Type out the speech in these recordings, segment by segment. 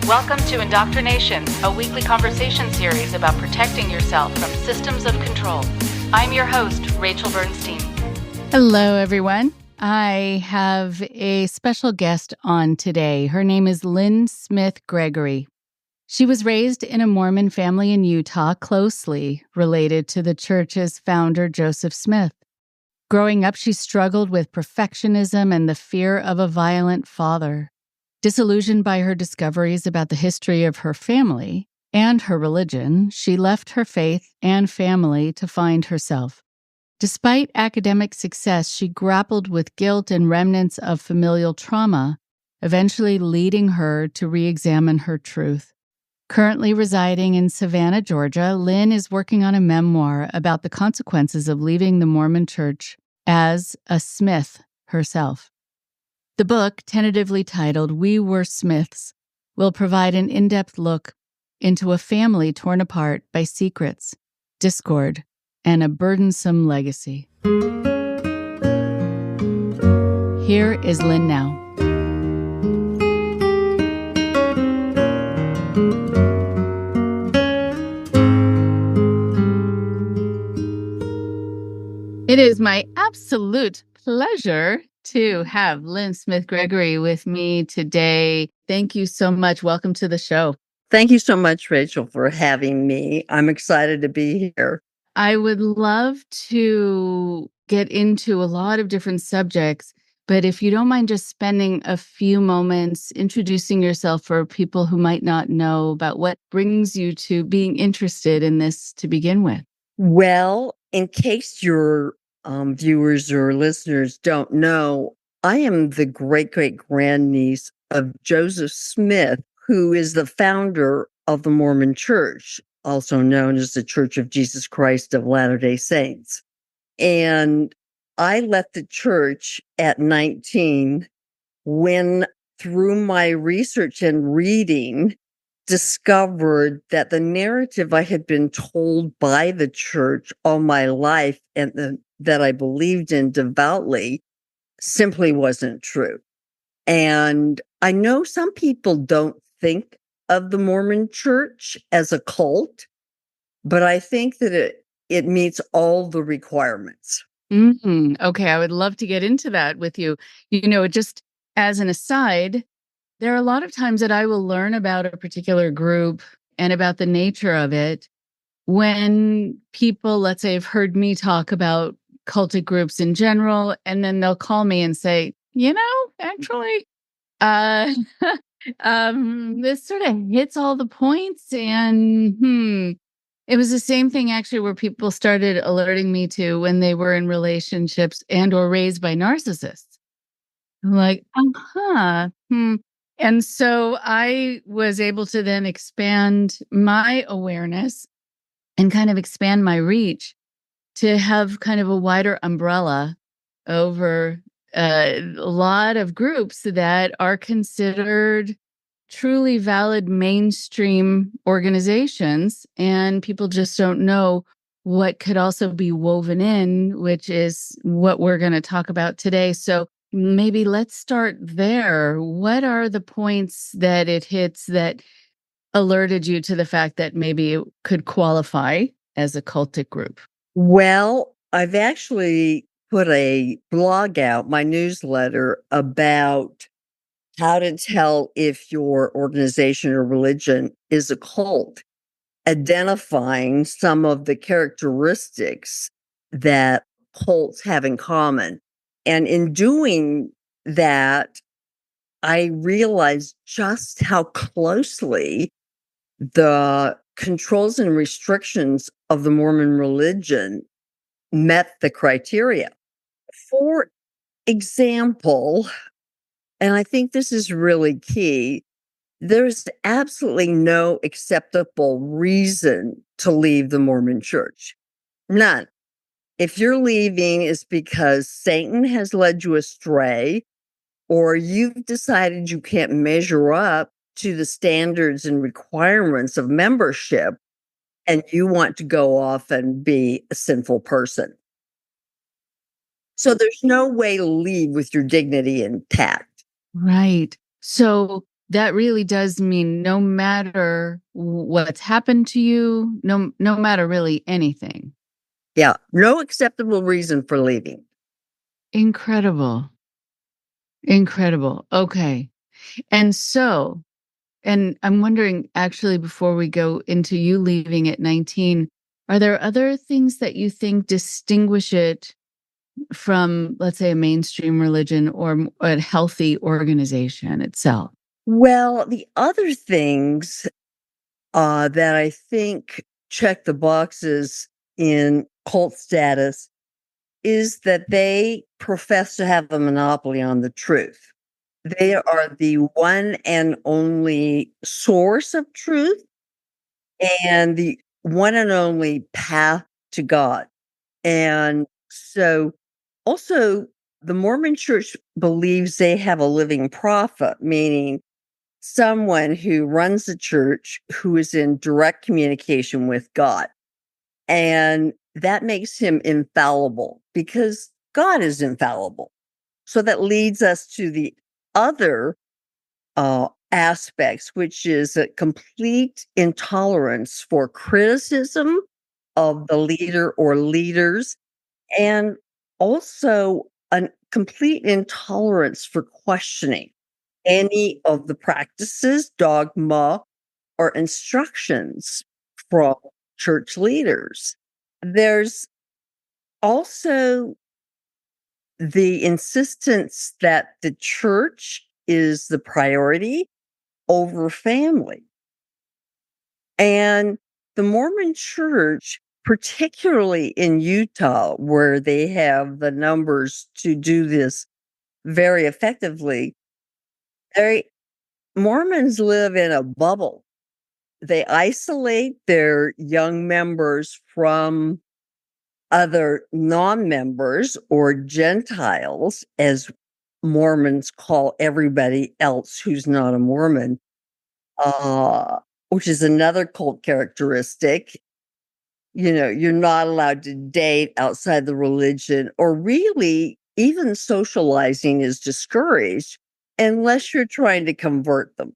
Welcome to IndoctriNation, a weekly conversation series about protecting yourself from systems of control. I'm your host, Rachel Bernstein. Hello, everyone. I have a special guest on today. Her name is Lynn Smith Gregory. She was raised in a Mormon family in Utah, closely related to the church's founder, Joseph Smith. Growing up, she struggled with perfectionism and the fear of a violent father. Disillusioned by her discoveries about the history of her family and her religion, she left her faith and family to find herself. Despite academic success, she grappled with guilt and remnants of familial trauma, eventually leading her to re-examine her truth. Currently residing in Savannah, Georgia, Lynn is working on a memoir about the consequences of leaving the Mormon Church as a Smith herself. The book, tentatively titled We Were Smiths, will provide an in-depth look into a family torn apart by secrets, discord, and a burdensome legacy. Here is Lynn now. It is my absolute pleasure to have Lynn Smith Gregory with me today. Thank you so much. Welcome to the show. Thank you so much, Rachel, for having me. I'm excited to be here. I would love to get into a lot of different subjects, but if you don't mind just spending a few moments introducing yourself for people who might not know about what brings you to being interested in this to begin with. Well, in case your viewers or listeners don't know, I am the great-great-grandniece of Joseph Smith, who is the founder of the Mormon Church, also known as the Church of Jesus Christ of Latter-day Saints. And I left the church at 19 when, through my research and reading, discovered that the narrative I had been told by the church all my life and that I believed in devoutly simply wasn't true. And I know some people don't think of the Mormon Church as a cult, but I think that it meets all the requirements. Okay, I would love to get into that with you. Just as an aside, there are a lot of times that I will learn about a particular group and about the nature of it when people, let's say, have heard me talk about cultic groups in general, and then they'll call me and say, actually, uh, this sort of hits all the points, and it was the same thing actually where people started alerting me to when they were in relationships and or raised by narcissists. I'm like, And so I was able to then expand my awareness and kind of expand my reach to have kind of a wider umbrella over a lot of groups that are considered truly valid mainstream organizations, and people just don't know what could also be woven in, which is what we're going to talk about today. So maybe let's start there. What are the points that it hits that alerted you to the fact that maybe it could qualify as a cultic group? Well, I've actually put a blog out, my newsletter, about how to tell if your organization or religion is a cult, identifying some of the characteristics that cults have in common. And in doing that, I realized just how closely the controls and restrictions of the Mormon religion met the criteria. For example, and I think this is really key, there's absolutely no acceptable reason to leave the Mormon Church. None. If you're leaving, it's because Satan has led you astray, or you've decided you can't measure up to the standards and requirements of membership, and you want to go off and be a sinful person. So there's no way to leave with your dignity intact. Right. So that really does mean no matter what's happened to you, no matter really anything. Yeah, no acceptable reason for leaving. Incredible. Incredible. Okay. And so, and I'm wondering, actually, before we go into you leaving at 19, are there other things that you think distinguish it from, let's say, a mainstream religion or a healthy organization itself? Well, the other things that I think check the boxes in cult status is that they profess to have a monopoly on the truth. They are the one and only source of truth and the one and only path to God. And so also the Mormon Church believes they have a living prophet, meaning someone who runs the church who is in direct communication with God. And that makes him infallible because God is infallible. So that leads us to the other aspects, which is a complete intolerance for criticism of the leader or leaders, and also a complete intolerance for questioning any of the practices, dogma, or instructions from church leaders. There's also the insistence that the church is the priority over family. And the Mormon Church, particularly in Utah, where they have the numbers to do this very effectively, they Mormons live in a bubble. They isolate their young members from other non-members or Gentiles, as Mormons call everybody else who's not a Mormon, uh, which is another cult characteristic. You know, you're not allowed to date outside the religion, or really even socializing is discouraged unless you're trying to convert them,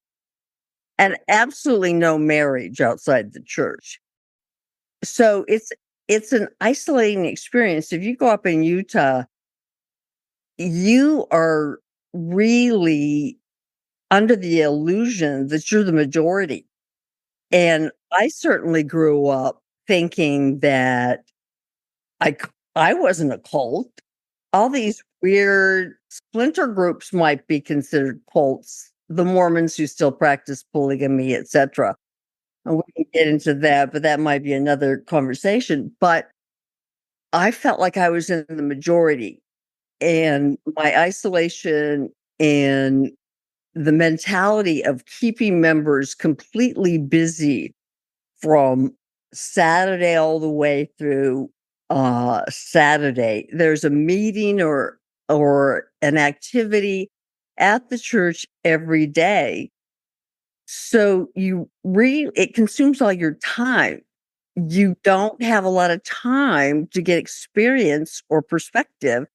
and absolutely no marriage outside the church. So it's an isolating experience. If you go up in Utah, you are really under the illusion that you're the majority. And I certainly grew up thinking that I wasn't a cult. All these weird splinter groups might be considered cults, the Mormons who still practice polygamy, etc. And we can get into that, but that might be another conversation. But I felt like I was in the majority, and my isolation and the mentality of keeping members completely busy from Saturday all the way through Saturday. There's a meeting or an activity at the church every day. So it consumes all your time. You don't have a lot of time to get experience or perspective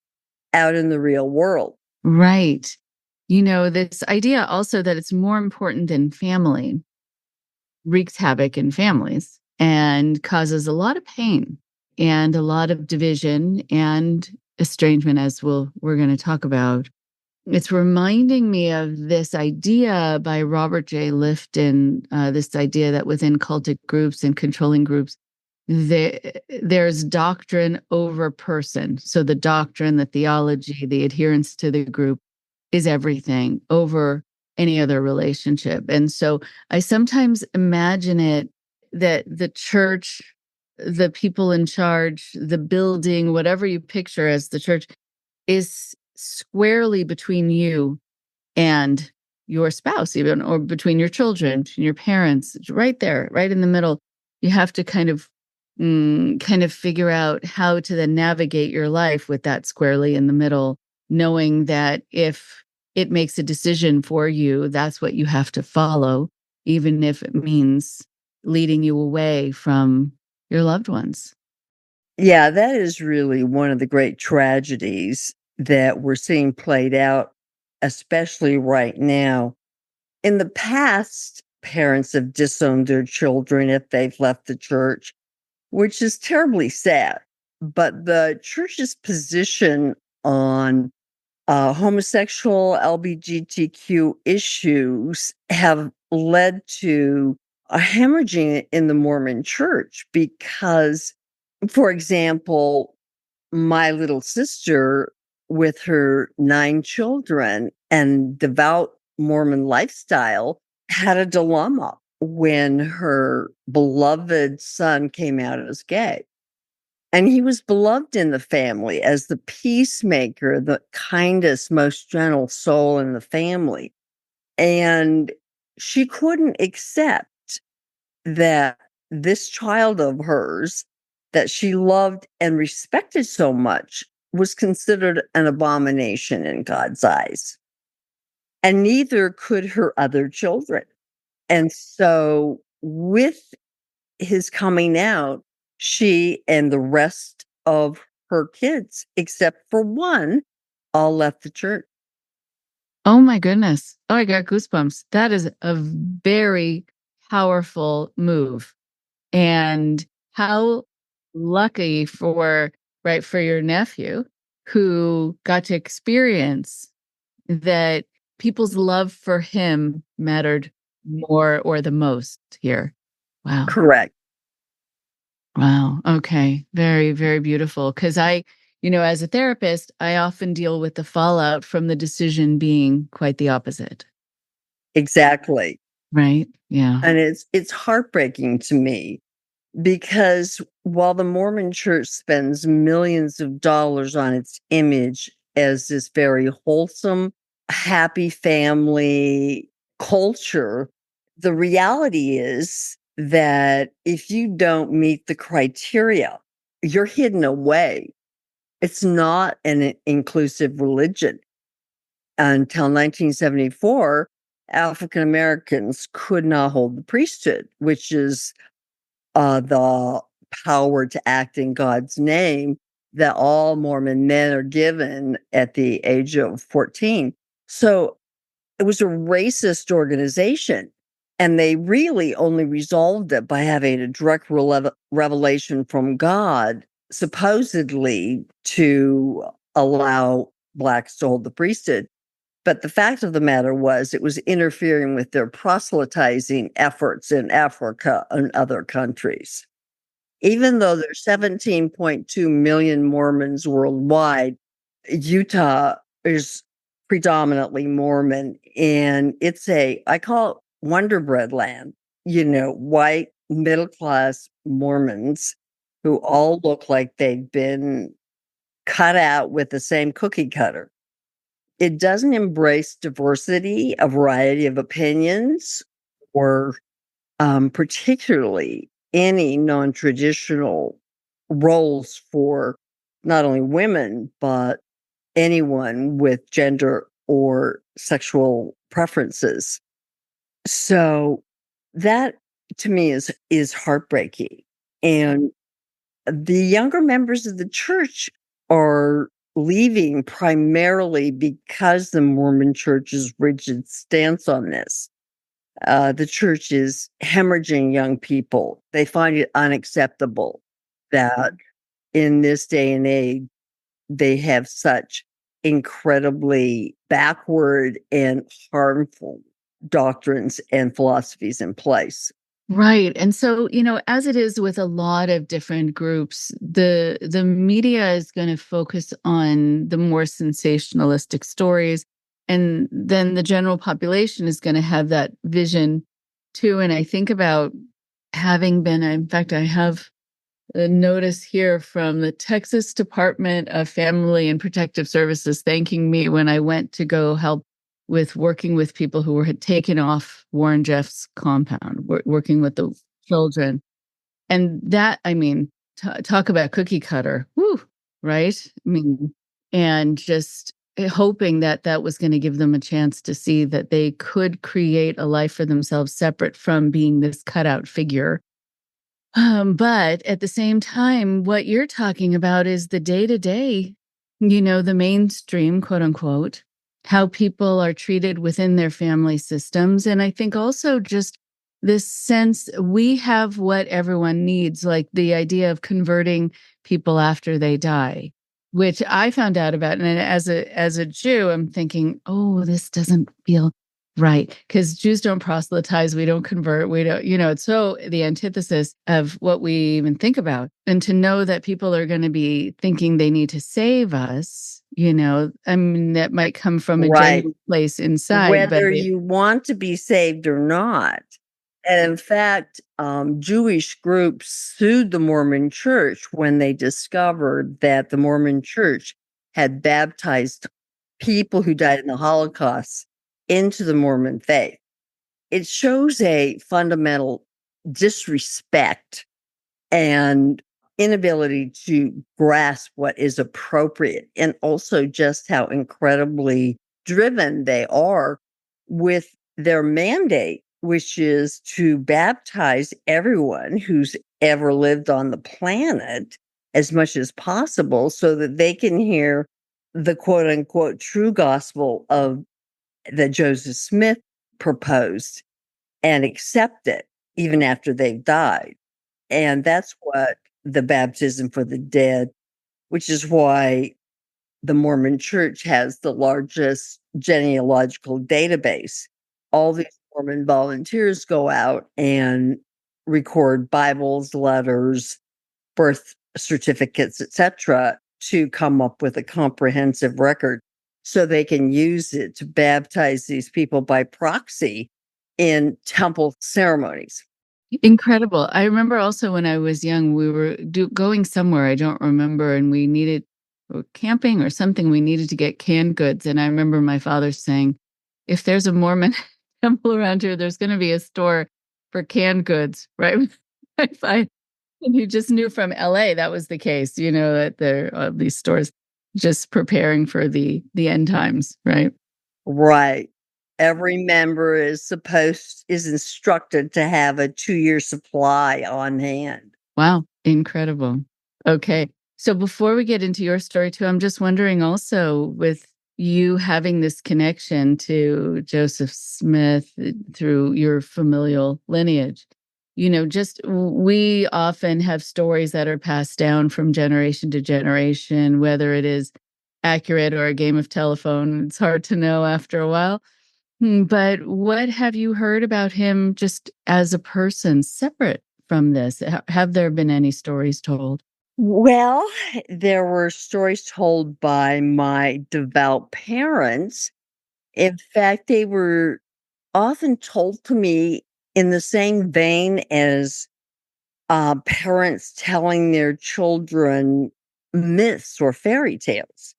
out in the real world. Right. You know, this idea also that it's more important than family wreaks havoc in families and causes a lot of pain and a lot of division and estrangement, as we're going to talk about. It's reminding me of this idea by Robert J. Lifton, this idea that within cultic groups and controlling groups, there's doctrine over person. So the doctrine, the theology, the adherence to the group is everything over any other relationship. And so I sometimes imagine it that the church, the people in charge, the building, whatever you picture as the church, is squarely between you and your spouse, even, or between your children and your parents. It's right there, right in the middle. You have to kind of figure out how to then navigate your life with that squarely in the middle, knowing that if it makes a decision for you, that's what you have to follow, even if it means leading you away from your loved ones. Yeah, that is really one of the great tragedies that we're seeing played out, especially right now, In the past, parents have disowned their children if they've left the church, which is terribly sad. But the church's position on homosexual LGBTQ issues have led to a hemorrhaging in the Mormon Church because, for example, my little sister, with her 9 children and devout Mormon lifestyle, had a dilemma when her beloved son came out as gay. And he was beloved in the family as the peacemaker, the kindest, most gentle soul in the family. And she couldn't accept that this child of hers that she loved and respected so much was considered an abomination in God's eyes. And neither could her other children. And so, with his coming out, she and the rest of her kids, except for one, all left the church. Oh my goodness. Oh, I got goosebumps. That is a very powerful move. And how lucky for your nephew who got to experience that people's love for him mattered more or the most here. Wow. Correct. Wow. Okay. Very, very beautiful. Because as a therapist, I often deal with the fallout from the decision being quite the opposite. Exactly. Right? Yeah. And it's heartbreaking to me because while the Mormon Church spends millions of dollars on its image as this very wholesome, happy family culture, the reality is that if you don't meet the criteria, you're hidden away. It's not an inclusive religion. Until 1974, African Americans could not hold the priesthood, which is the power to act in God's name that all Mormon men are given at the age of 14. So it was a racist organization, and they really only resolved it by having a direct revelation from God, supposedly to allow Blacks to hold the priesthood. But the fact of the matter was, it was interfering with their proselytizing efforts in Africa and other countries. Even though there's 17.2 million Mormons worldwide, Utah is predominantly Mormon, and I call it Wonder Bread land, white, middle class Mormons who all look like they've been cut out with the same cookie cutter. It doesn't embrace diversity, a variety of opinions, or particularly any non-traditional roles for not only women, but anyone with gender or sexual preferences. So that to me is heartbreaking. And the younger members of the church are leaving primarily because the Mormon Church's rigid stance on this. The church is hemorrhaging young people. They find it unacceptable that in this day and age, they have such incredibly backward and harmful doctrines and philosophies in place. Right. And so, as it is with a lot of different groups, the media is going to focus on the more sensationalistic stories. And then the general population is going to have that vision too. And I think about in fact, I have a notice here from the Texas Department of Family and Protective Services thanking me when I went to go help with working with people who had taken off Warren Jeff's compound, working with the children. And that, talk about cookie cutter, woo, right? And just hoping that that was going to give them a chance to see that they could create a life for themselves separate from being this cutout figure. But at the same time, what you're talking about is the day-to-day, the mainstream, quote unquote, how people are treated within their family systems. And I think also just this sense we have what everyone needs, like the idea of converting people after they die, which I found out about. And as a Jew, I'm thinking, oh, this doesn't feel right. Because Jews don't proselytize, we don't convert, we don't, it's so the antithesis of what we even think about. And to know that people are going to be thinking they need to save us, I mean, that might come from a Right. genuine place inside, but Whether you want to be saved or not. And in fact, Jewish groups sued the Mormon Church when they discovered that the Mormon Church had baptized people who died in the Holocaust into the Mormon faith. It shows a fundamental disrespect and inability to grasp what is appropriate, and also just how incredibly driven they are with their mandate, which is to baptize everyone who's ever lived on the planet as much as possible so that they can hear the quote unquote true gospel of that Joseph Smith proposed and accept it even after they've died. And that's what the baptism for the dead, which is why the Mormon Church has the largest genealogical database. All these Mormon volunteers go out and record Bibles, letters, birth certificates, etc., to come up with a comprehensive record so they can use it to baptize these people by proxy in temple ceremonies. incredible. I remember also when I was young, we were going somewhere, I don't remember, and we were camping or something, we needed to get canned goods. And I remember my father saying, if there's a Mormon temple around here, there's going to be a store for canned goods, right? If I, and you just knew from LA that was the case, that there are these stores just preparing for the end times, right? Right. Every member is instructed to have a 2-year supply on hand. Wow, incredible. Okay. So before we get into your story too, I'm just wondering also with you having this connection to Joseph Smith through your familial lineage, just we often have stories that are passed down from generation to generation, whether it is accurate or a game of telephone. It's hard to know after a while. But what have you heard about him just as a person separate from this? Have there been any stories told? Well, there were stories told by my devout parents. In fact, they were often told to me in the same vein as parents telling their children myths or fairy tales.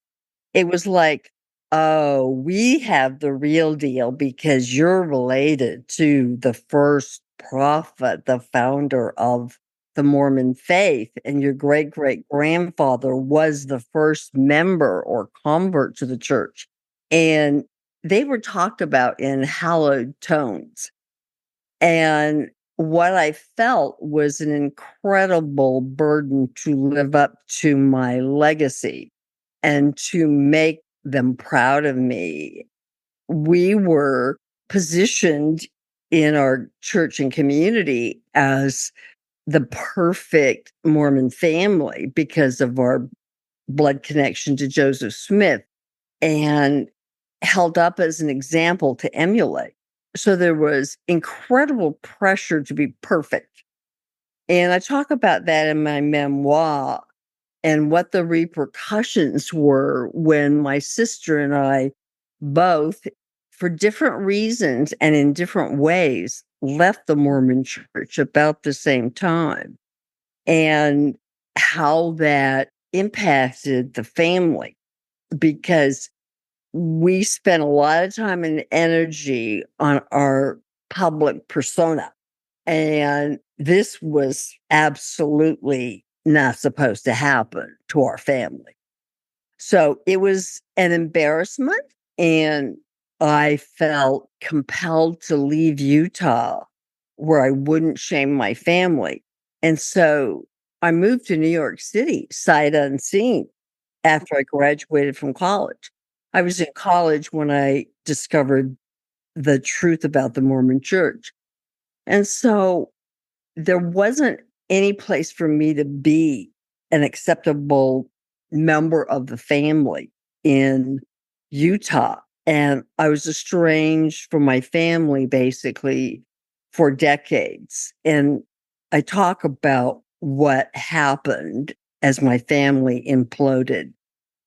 It was like, "Oh, we have the real deal because you're related to the first prophet, the founder of the Mormon faith, and your great-great-grandfather was the first member or convert to the church." And they were talked about in hallowed tones. And what I felt was an incredible burden to live up to my legacy and to make them proud of me. We were positioned in our church and community as the perfect Mormon family because of our blood connection to Joseph Smith, and held up as an example to emulate. So there was incredible pressure to be perfect. And I talk about that in my memoir and what the repercussions were when my sister and I both, for different reasons and in different ways, left the Mormon Church about the same time, and how that impacted the family, because we spent a lot of time and energy on our public persona. And this was absolutely not supposed to happen to our family. So it was an embarrassment. And I felt compelled to leave Utah where I wouldn't shame my family. And so I moved to New York City, sight unseen, after I graduated from college. I was in college when I discovered the truth about the Mormon Church. And so there wasn't any place for me to be an acceptable member of the family in Utah. And I was estranged from my family basically for decades. And I talk about what happened as my family imploded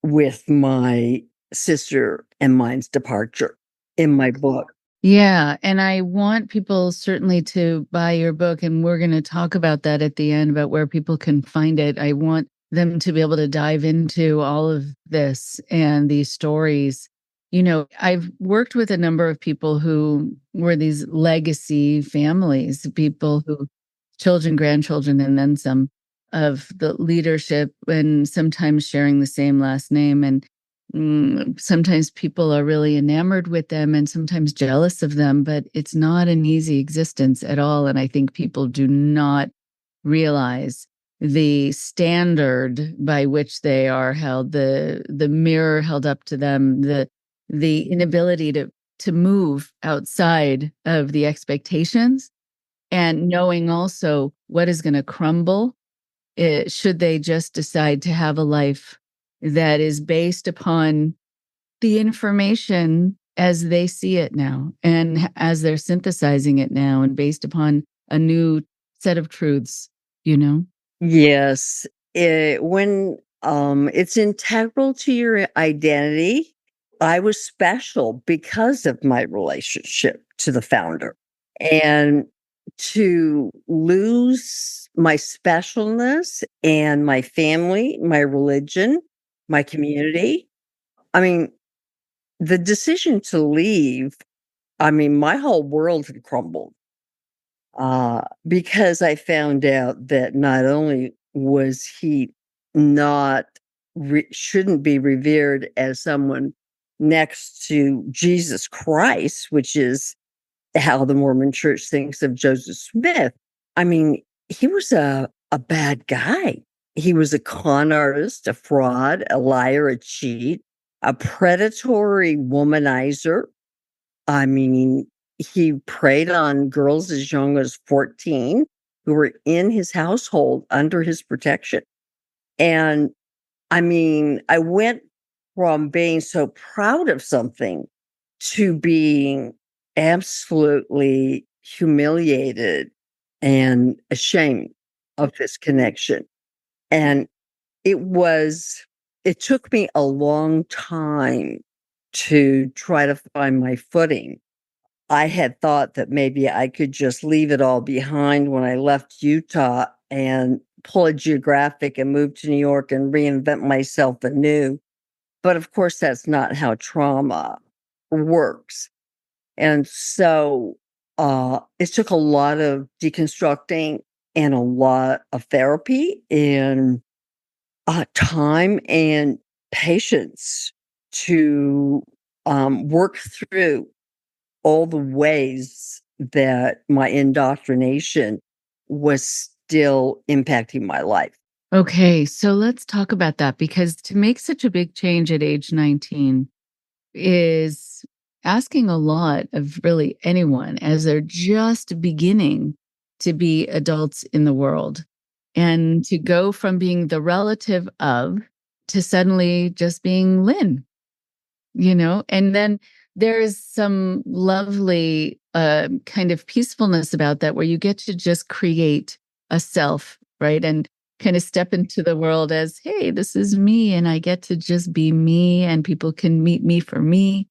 with my sister and mine's departure in my book. Yeah, and I want people certainly to buy your book, and we're going to talk about that at the end about where people can find it. I want them to be able to dive into all of this and these stories. I've worked with a number of people who were these legacy families, people who children, grandchildren, and then some of the leadership, and sometimes sharing the same last name. And sometimes people are really enamored with them and sometimes jealous of them, but it's not an easy existence at all. And I think people do not realize the standard by which they are held, the mirror held up to them, the inability to move outside of the expectations, and knowing also what is going to crumble should they just decide to have a life that is based upon the information as they see it now and as they're synthesizing it now and based upon a new set of truths, you know? Yes, when it's integral to your identity. I was special because of my relationship to the founder. And to lose my specialness and my family, my religion, my community, I mean, the decision to leave, I mean, my whole world had crumbled. Because I found out that not only was he not shouldn't be revered as someone next to Jesus Christ, which is how the Mormon Church thinks of Joseph Smith. I mean, he was a bad guy. He was a con artist, a fraud, a liar, a cheat, a predatory womanizer. I mean, he preyed on girls as young as 14 who were in his household under his protection. And I mean, I went from being so proud of something to being absolutely humiliated and ashamed of this connection. And it was, it took me a long time to try to find my footing. I had thought that maybe I could just leave it all behind when I left Utah and pull a geographic and move to New York and reinvent myself anew. But of course, that's not how trauma works. And so it took a lot of deconstructing and a lot of therapy and time and patience to work through all the ways that my indoctrination was still impacting my life. Okay, so let's talk about that because to make such a big change at age 19 is asking a lot of really anyone as they're just beginning to be adults in the world and to go from being the relative of to suddenly just being Lynn, and then there's some lovely kind of peacefulness about that where you get to just create a self, right? And kind of step into the world as, hey, this is me, and I get to just be me, and people can meet me for me.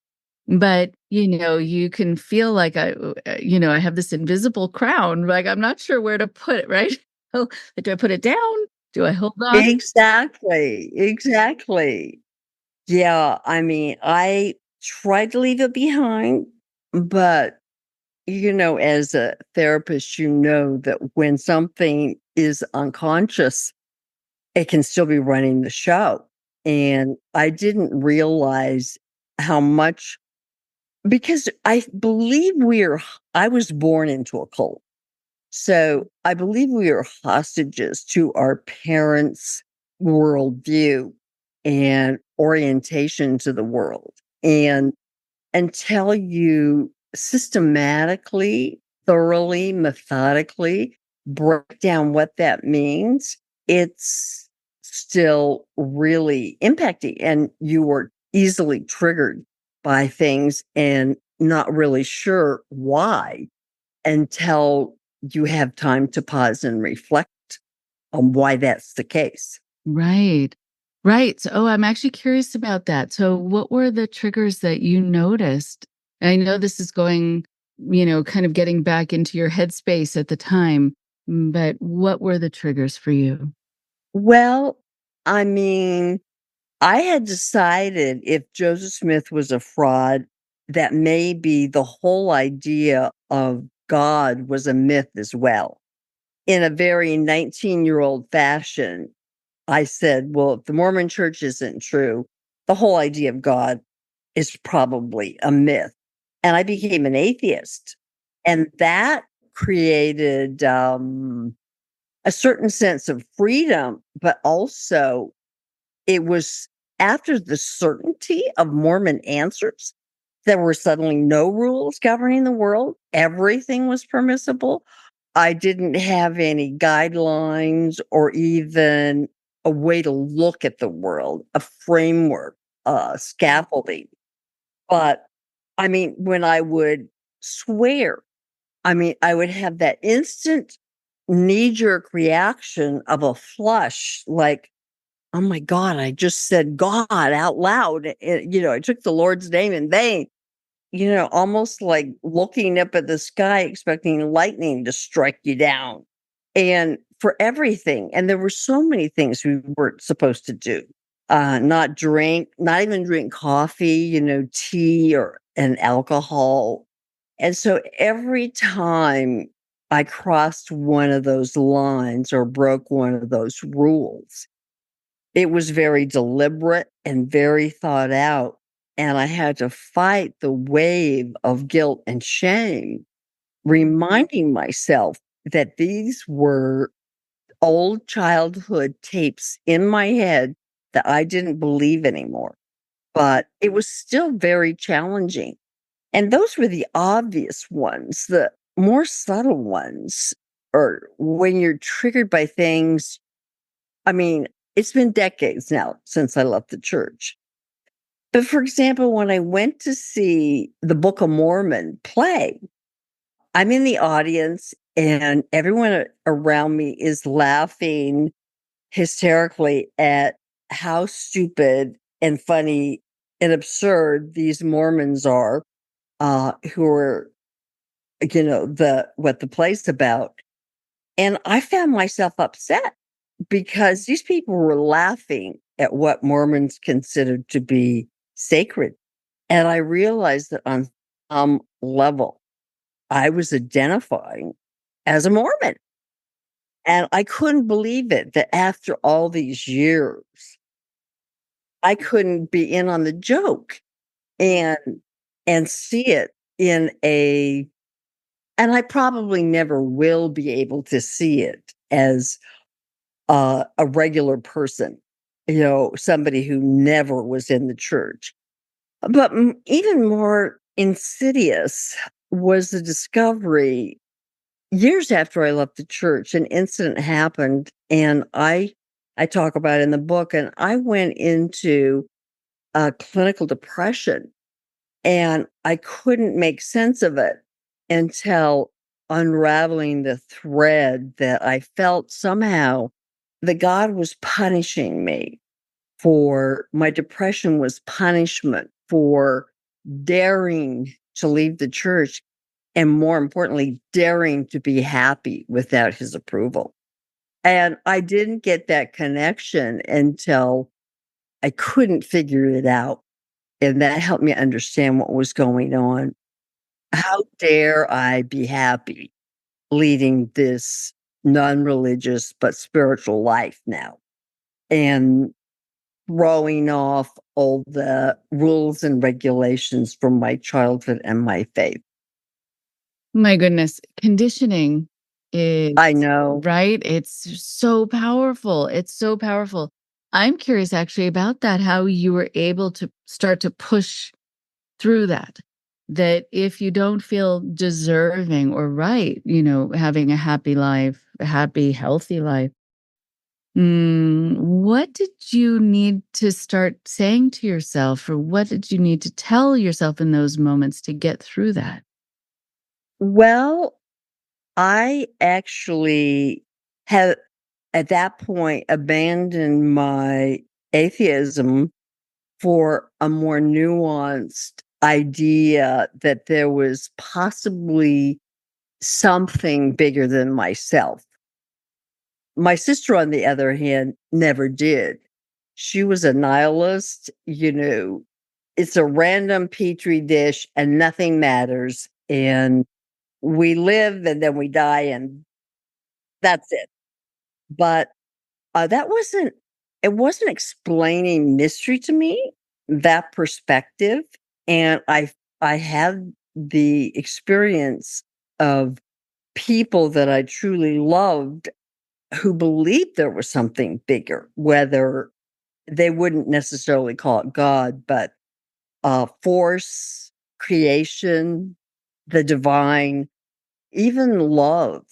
But, you can feel like I have this invisible crown, like I'm not sure where to put it, right? Oh, do I put it down? Do I hold on? Exactly. Exactly. Yeah. I mean, I tried to leave it behind, but as a therapist, you know that when something is unconscious, it can still be running the show. And I didn't realize how much, because I believe I was born into a cult. So I believe we are hostages to our parents' worldview and orientation to the world. and tell you systematically, thoroughly, methodically break down what that means, it's still really impacting. And you were easily triggered by things and not really sure why until you have time to pause and reflect on why that's the case. Right. Right. So, I'm actually curious about that. So, what were the triggers that you noticed? And I know this is going, kind of getting back into your headspace at the time, but what were the triggers for you? Well, I mean, I had decided if Joseph Smith was a fraud, that maybe the whole idea of God was a myth as well. In a very 19-year-old fashion, I said, well, if the Mormon Church isn't true, the whole idea of God is probably a myth. And I became an atheist. And that created a certain sense of freedom, but also it was after the certainty of Mormon answers. There were suddenly no rules governing the world. Everything was permissible. I didn't have any guidelines or even a way to look at the world, a framework, scaffolding. But I mean, when I would swear, I mean, I would have that instant knee jerk reaction of a flush, like, oh my God, I just said God out loud. I took the Lord's name in vain, almost like looking up at the sky, expecting lightning to strike you down. And for everything. And there were so many things we weren't supposed to do. Not drink, not even drink coffee, tea or and alcohol. And so every time I crossed one of those lines or broke one of those rules, it was very deliberate and very thought out, and I had to fight the wave of guilt and shame, reminding myself that these were old childhood tapes in my head that I didn't believe anymore. But it was still very challenging. And those were the obvious ones. The more subtle ones are when you're triggered by things. I mean, it's been decades now since I left the church. But for example, when I went to see the Book of Mormon play, I'm in the audience and everyone around me is laughing hysterically at how stupid and funny and absurd these Mormons are, who are, what the play's about. And I found myself upset because these people were laughing at what Mormons considered to be sacred. And I realized that on some level, I was identifying as a Mormon. And I couldn't believe it that after all these years, I couldn't be in on the joke and see it in and I probably never will be able to see it as a regular person, somebody who never was in the church. But even more insidious was the discovery years after I left the church. An incident happened, and I talk about it in the book, and I went into clinical depression, and I couldn't make sense of it until unraveling the thread that I felt somehow that God was punishing me for my depression, was punishment for daring to leave the church, and more importantly, daring to be happy without his approval. And I didn't get that connection until I couldn't figure it out. And that helped me understand what was going on. How dare I be happy leading this non-religious but spiritual life now? And throwing off all the rules and regulations from my childhood and my faith. My goodness, conditioning is I know. right? It's so powerful. It's so powerful. I'm curious actually about that, how you were able to start to push through that. That if you don't feel deserving or right, having a happy life, a happy, healthy life, what did you need to start saying to yourself, or what did you need to tell yourself in those moments to get through that? Well, I actually had at that point abandoned my atheism for a more nuanced idea that there was possibly something bigger than myself. My sister, on the other hand, never did. She was a nihilist, it's a random petri dish and nothing matters. And we live and then we die and that's it. But that wasn't, it wasn't explaining mystery to me, that perspective. And I had the experience of people that I truly loved who believed there was something bigger, whether they wouldn't necessarily call it God, but force, creation, the divine, even love.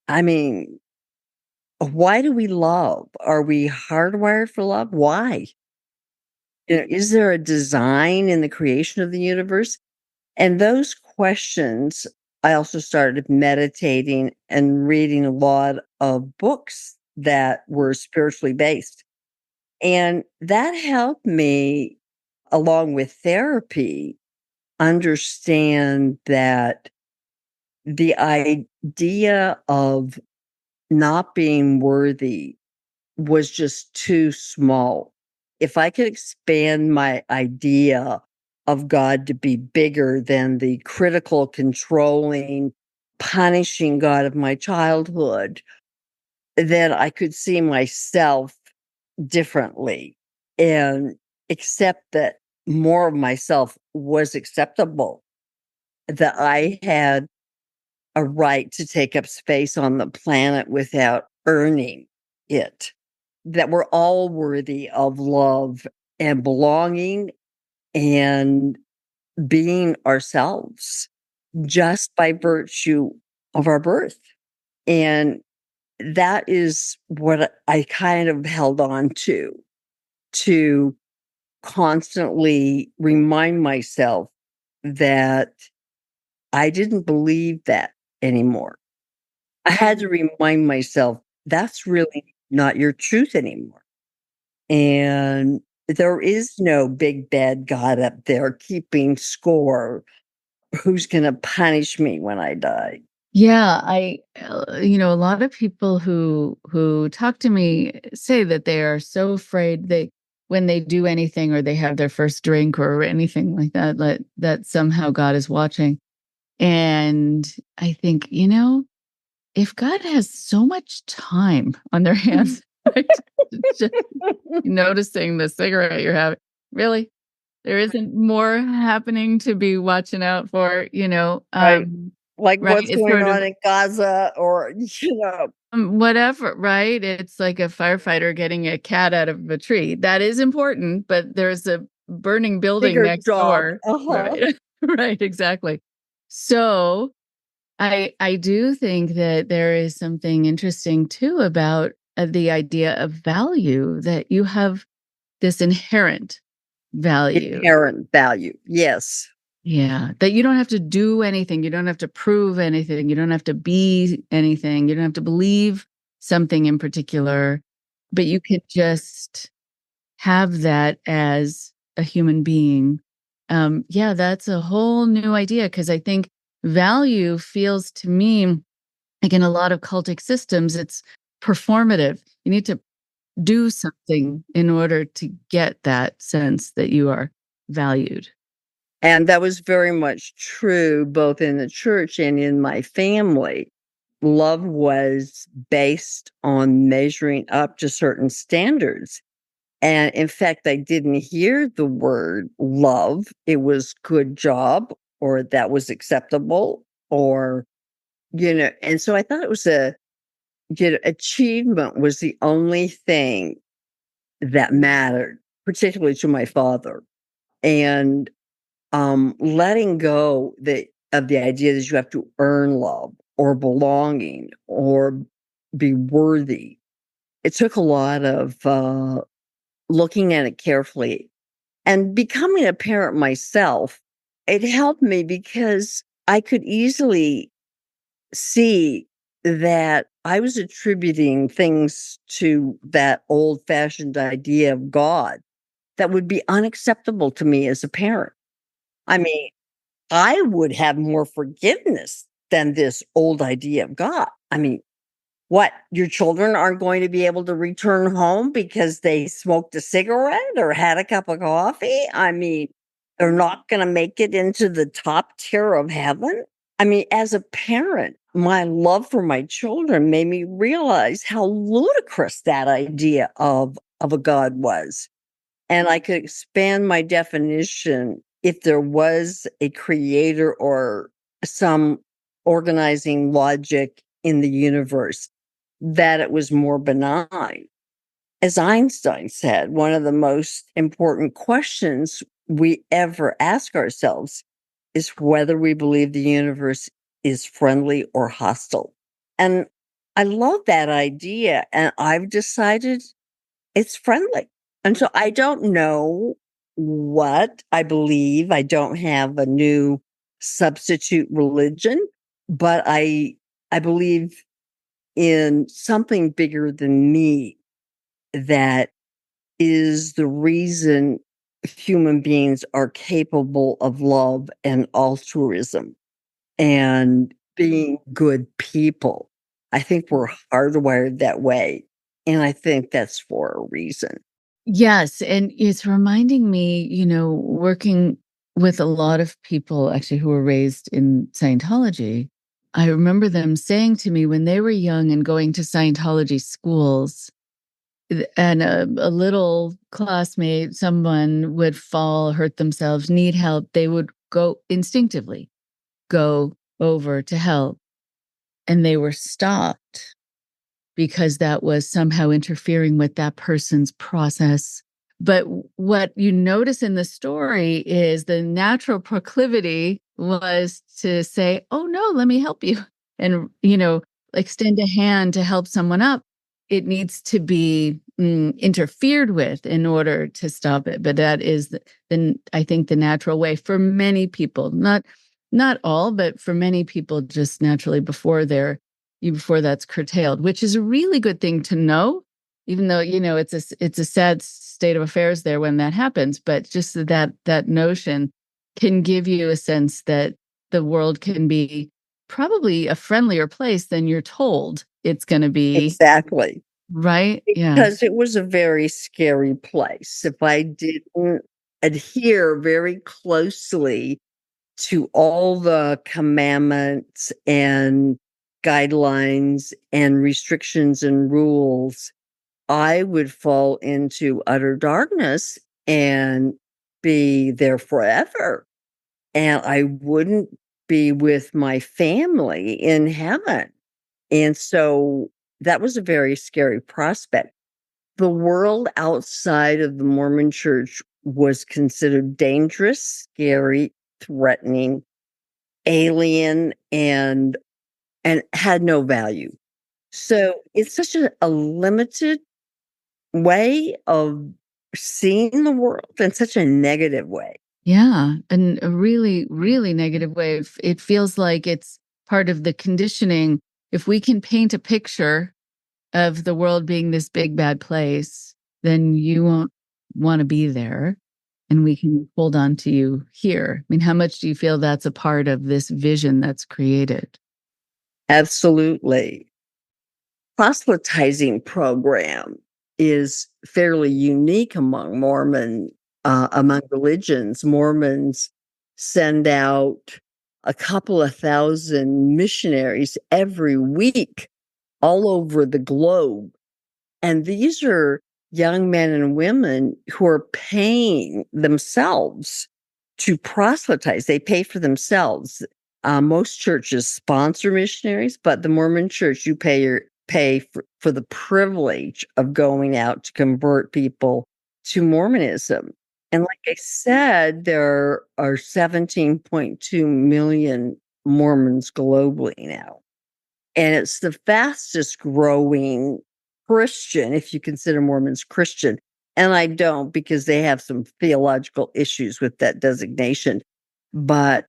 I mean, why do we love? Are we hardwired for love? Why? Is there a design in the creation of the universe? And those questions, I also started meditating and reading a lot of books that were spiritually based. And that helped me, along with therapy, understand that the idea of not being worthy was just too small. If I could expand my idea of God to be bigger than the critical, controlling, punishing God of my childhood, then I could see myself differently and accept that more of myself was acceptable, that I had a right to take up space on the planet without earning it, that we're all worthy of love and belonging and being ourselves just by virtue of our birth. And that is what I kind of held on to constantly remind myself that I didn't believe that anymore. I had to remind myself that's really not your truth anymore. And there is no big bad God up there keeping score who's going to punish me when I die. Yeah, a lot of people who talk to me say that they are so afraid they when they do anything or they have their first drink or anything like that, that somehow God is watching. And I think, if God has so much time on their hands, right, just noticing the cigarette you're having, really, there isn't more happening to be watching out for, Right. Like right? what's It's going sort of on in Gaza or, whatever, right? It's like a firefighter getting a cat out of a tree. That is important, but there's a burning building bigger next job. door. Uh-huh. Right. Right, exactly. So I do think that there is something interesting too about the idea of value, that you have this inherent value. Inherent value. Yes. Yeah, that you don't have to do anything, you don't have to prove anything, you don't have to be anything, you don't have to believe something in particular, but you can just have that as a human being. Yeah, that's a whole new idea, because I think value feels to me like in a lot of cultic systems, it's performative. You need to do something in order to get that sense that you are valued. And that was very much true both in the church and in my family. Love was based on measuring up to certain standards. And in fact, I didn't hear the word love. It was good job or that was acceptable or, and so I thought it was achievement was the only thing that mattered, particularly to my father. And letting go of the idea that you have to earn love or belonging or be worthy. It took a lot of looking at it carefully and becoming a parent myself. It helped me because I could easily see that I was attributing things to that old-fashioned idea of God that would be unacceptable to me as a parent. I mean, I would have more forgiveness than this old idea of God. I mean, what, your children aren't going to be able to return home because they smoked a cigarette or had a cup of coffee? I mean, they're not gonna make it into the top tier of heaven? I mean, as a parent, my love for my children made me realize how ludicrous that idea of a God was. And I could expand my definition if there was a creator or some organizing logic in the universe, that it was more benign. As Einstein said, one of the most important questions we ever ask ourselves is whether we believe the universe is friendly or hostile. And I love that idea, and I've decided it's friendly. And so I don't know what I believe. I don't have a new substitute religion, but I believe in something bigger than me that is the reason human beings are capable of love and altruism and being good people. I think we're hardwired that way. And I think that's for a reason. Yes, and it's reminding me, working with a lot of people actually who were raised in Scientology. I remember them saying to me when they were young and going to Scientology schools, and a little classmate, someone would fall, hurt themselves, need help, they would go instinctively go over to help, and they were stopped because that was somehow interfering with that person's process. But what you notice in the story is the natural proclivity was to say, "Oh, no, let me help you," and, extend a hand to help someone up. It needs to be interfered with in order to stop it. But that is I think the natural way for many people, not all, but for many people, just naturally before that's curtailed, which is a really good thing to know, even though, it's a sad state of affairs there when that happens. But just that notion can give you a sense that the world can be probably a friendlier place than you're told it's going to be. Exactly. Right? Yeah. Because it was a very scary place. If I didn't adhere very closely to all the commandments and guidelines and restrictions and rules, I would fall into utter darkness and be there forever. And I wouldn't be with my family in heaven. And so that was a very scary prospect. The world outside of the Mormon Church was considered dangerous, scary, threatening, alien, and had no value. So it's such a limited way of seeing the world in such a negative way. Yeah. And a really, really negative way. It feels like it's part of the conditioning. If we can paint a picture of the world being this big bad place, then you won't want to be there, and we can hold on to you here. I mean, how much do you feel that's a part of this vision that's created? Absolutely. Proselytizing program is fairly unique among religions. Mormons send out a couple of thousand missionaries every week all over the globe. And these are young men and women who are paying themselves to proselytize. They pay for themselves. Most churches sponsor missionaries, but the Mormon Church, you pay for the privilege of going out to convert people to Mormonism. And like I said, there are 17.2 million Mormons globally now. And it's the fastest growing Christian, if you consider Mormons Christian. And I don't, because they have some theological issues with that designation. But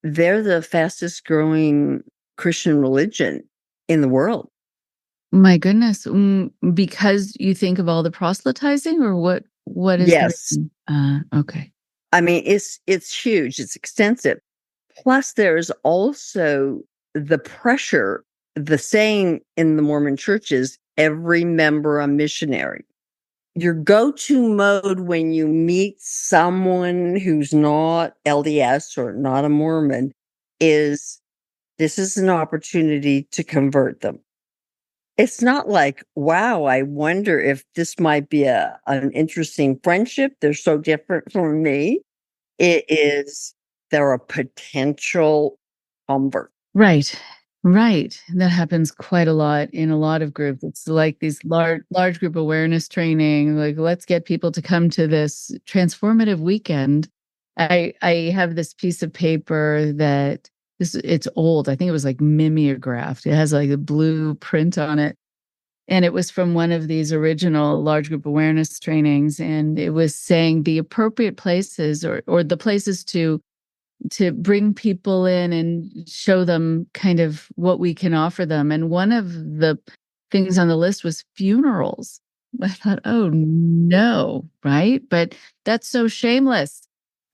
they're the fastest growing Christian religion in the world. My goodness. Because you think of all the proselytizing, or what is the Yes. reason? Okay. I mean, it's huge, it's extensive. Plus, there's also the pressure. The saying in the Mormon Church is every member a missionary. Your go-to mode when you meet someone who's not LDS or not a Mormon is, this is an opportunity to convert them. It's not like, wow, I wonder if this might be an interesting friendship. They're so different from me. It is, they're a potential convert. Right. Right. That happens quite a lot in a lot of groups. It's like these large group awareness training, like let's get people to come to this transformative weekend. I have this piece of paper that it's old. I think it was like mimeographed. It has like a blue print on it. And it was from one of these original large group awareness trainings. And it was saying the appropriate places, or the places to bring people in and show them kind of what we can offer them. And one of the things on the list was funerals. I thought, oh no, right? But that's so shameless.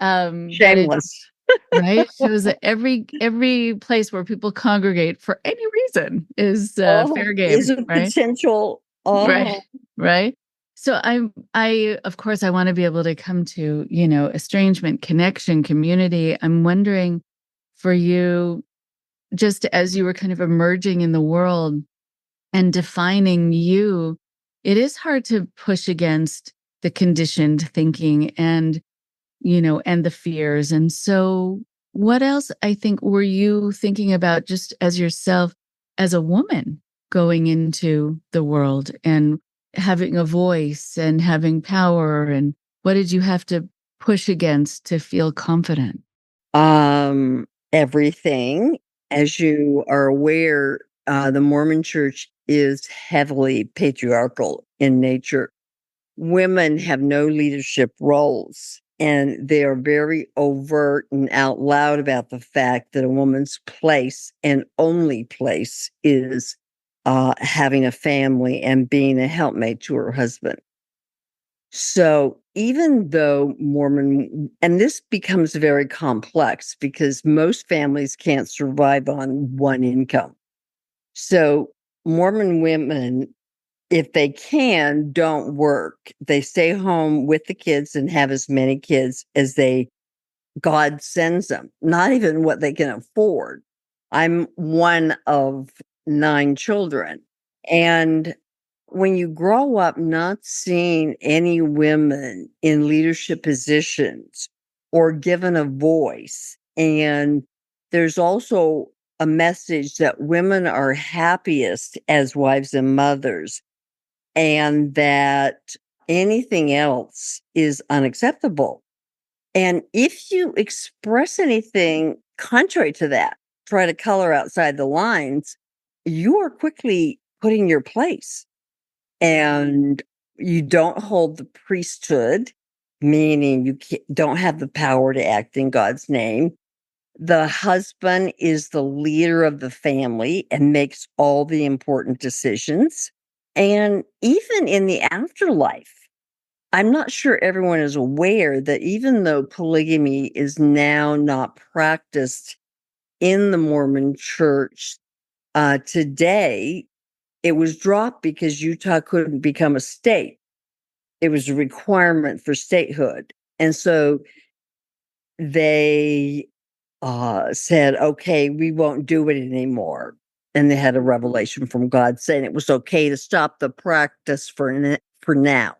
That it Shameless. right shows that every place where people congregate for any reason is Oh, fair is game, a right? potential. Right. Oh, Right. So I of course I want to be able to come to, estrangement, connection, community. I'm wondering for you, just as you were kind of emerging in the world and defining you, it is hard to push against the conditioned thinking and the fears. And so what else I think were you thinking about just as yourself as a woman going into the world and having a voice and having power, and what did you have to push against to feel confident? everything. As you are aware, the Mormon Church is heavily patriarchal in nature. Women have no leadership roles, and they are very overt and out loud about the fact that a woman's place and only place is having a family and being a helpmate to her husband. So even though Mormon, and this becomes very complex because most families can't survive on one income. So Mormon women, if they can, don't work. They stay home with the kids and have as many kids as God sends them, not even what they can afford. I'm one of 9 children. And when you grow up not seeing any women in leadership positions or given a voice, and there's also a message that women are happiest as wives and mothers, and that anything else is unacceptable. And if you express anything contrary to that, try to color outside the lines, you are quickly put in your place. And you don't hold the priesthood, meaning you don't have the power to act in God's name. The husband is the leader of the family and makes all the important decisions. And even in the afterlife, I'm not sure everyone is aware that even though polygamy is now not practiced in the Mormon Church today, it was dropped because Utah couldn't become a state. It was a requirement for statehood. And so they said, okay, we won't do it anymore. And they had a revelation from God saying it was okay to stop the practice for now.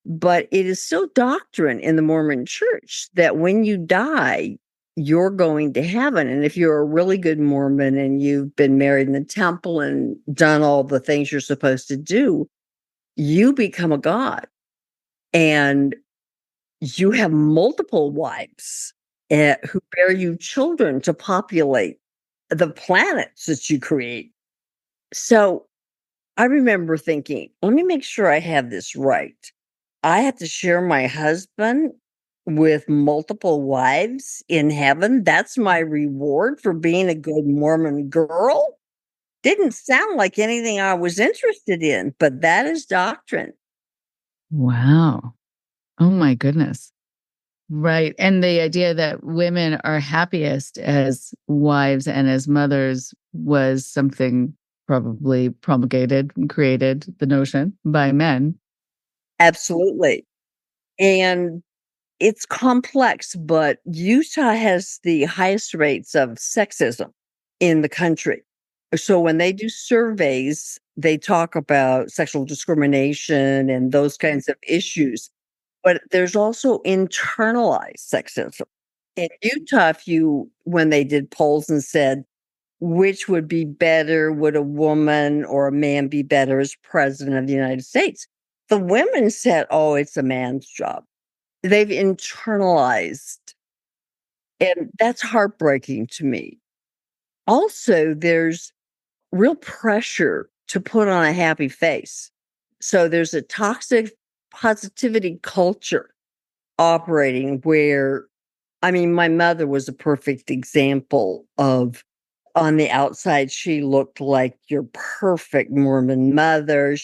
But it is still doctrine in the Mormon Church that when you die, you're going to heaven. And if you're a really good Mormon and you've been married in the temple and done all the things you're supposed to do, you become a god. And you have multiple wives who bear you children to populate the planets that you create. So I remember thinking, let me make sure I have this right. I have to share my husband with multiple wives in heaven. That's my reward for being a good Mormon girl. Didn't sound like anything I was interested in, but that is doctrine. Wow. Oh my goodness. Right. And the idea that women are happiest as wives and as mothers was something probably promulgated and created, the notion, by men. Absolutely. And it's complex, but Utah has the highest rates of sexism in the country. So when they do surveys, they talk about sexual discrimination and those kinds of issues. But there's also internalized sexism. In Utah, when they did polls and said, which would be better, would a woman or a man be better as president of the United States? The women said, oh, it's a man's job. They've internalized, and that's heartbreaking to me. Also, there's real pressure to put on a happy face. So there's a toxic positivity culture operating where, I mean, my mother was a perfect example of, on the outside, she looked like your perfect Mormon mother.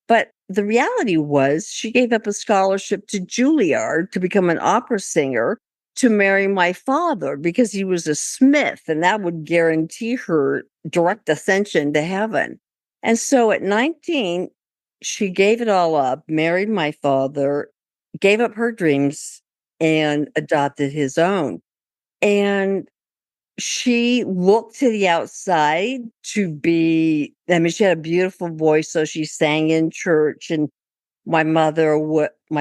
But the reality was she gave up a scholarship to Juilliard to become an opera singer to marry my father because he was a smith, and that would guarantee her direct ascension to heaven. And so at 19, she gave it all up, married my father, gave up her dreams, and adopted his own. And she looked to the outside to be, I mean, she had a beautiful voice, so she sang in church, and my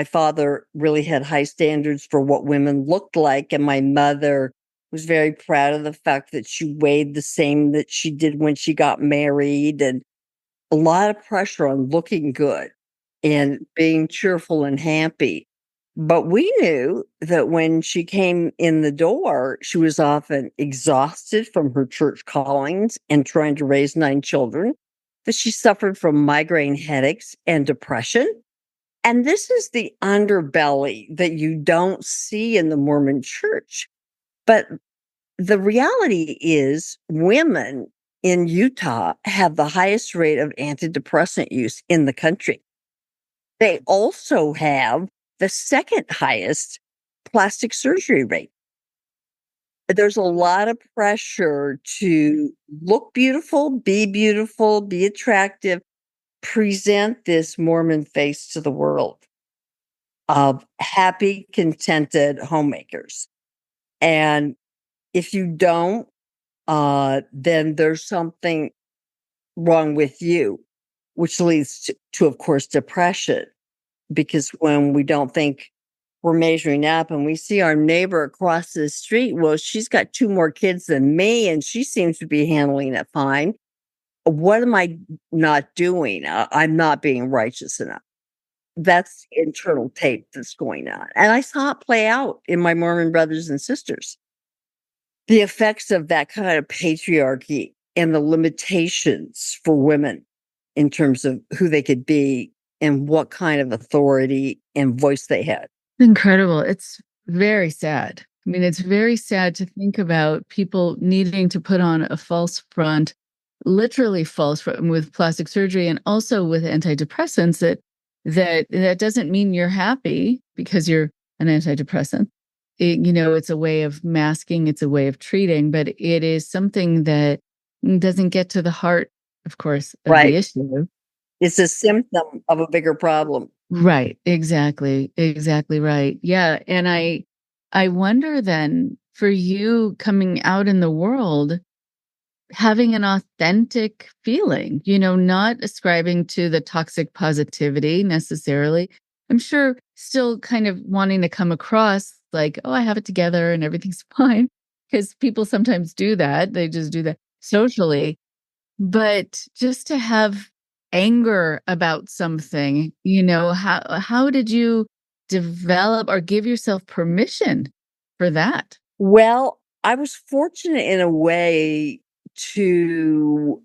father really had high standards for what women looked like, and my mother was very proud of the fact that she weighed the same that she did when she got married, and a lot of pressure on looking good and being cheerful and happy. But we knew that when she came in the door, she was often exhausted from her church callings and trying to raise 9 children, that she suffered from migraine headaches and depression. And this is the underbelly that you don't see in the Mormon Church. But the reality is, women in Utah have the highest rate of antidepressant use in the country. They also have the second highest plastic surgery rate. There's a lot of pressure to look beautiful, be attractive, present this Mormon face to the world of happy, contented homemakers. And if you don't, then there's something wrong with you, which leads to, of course, depression. Because when we don't think we're measuring up and we see our neighbor across the street, well, she's got 2 more kids than me and she seems to be handling it fine. What am I not doing? I'm not being righteous enough. That's internal tape that's going on. And I saw it play out in my Mormon brothers and sisters. The effects of that kind of patriarchy and the limitations for women in terms of who they could be and what kind of authority and voice they had. Incredible. It's very sad. I mean, it's very sad to think about people needing to put on a false front, literally false front, with plastic surgery and also with antidepressants. That doesn't mean you're happy because you're an antidepressant. It's a way of masking, it's a way of treating, but it is something that doesn't get to the heart, of course, of the Right. issue. It's a symptom of a bigger problem. Right. Exactly. Exactly right. Yeah. And I wonder then, for you coming out in the world, having an authentic feeling, not ascribing to the toxic positivity necessarily. I'm sure still kind of wanting to come across like, oh, I have it together and everything's fine. Because people sometimes do that. They just do that socially. But just to have anger about something, how did you develop or give yourself permission for that? Well, I was fortunate in a way to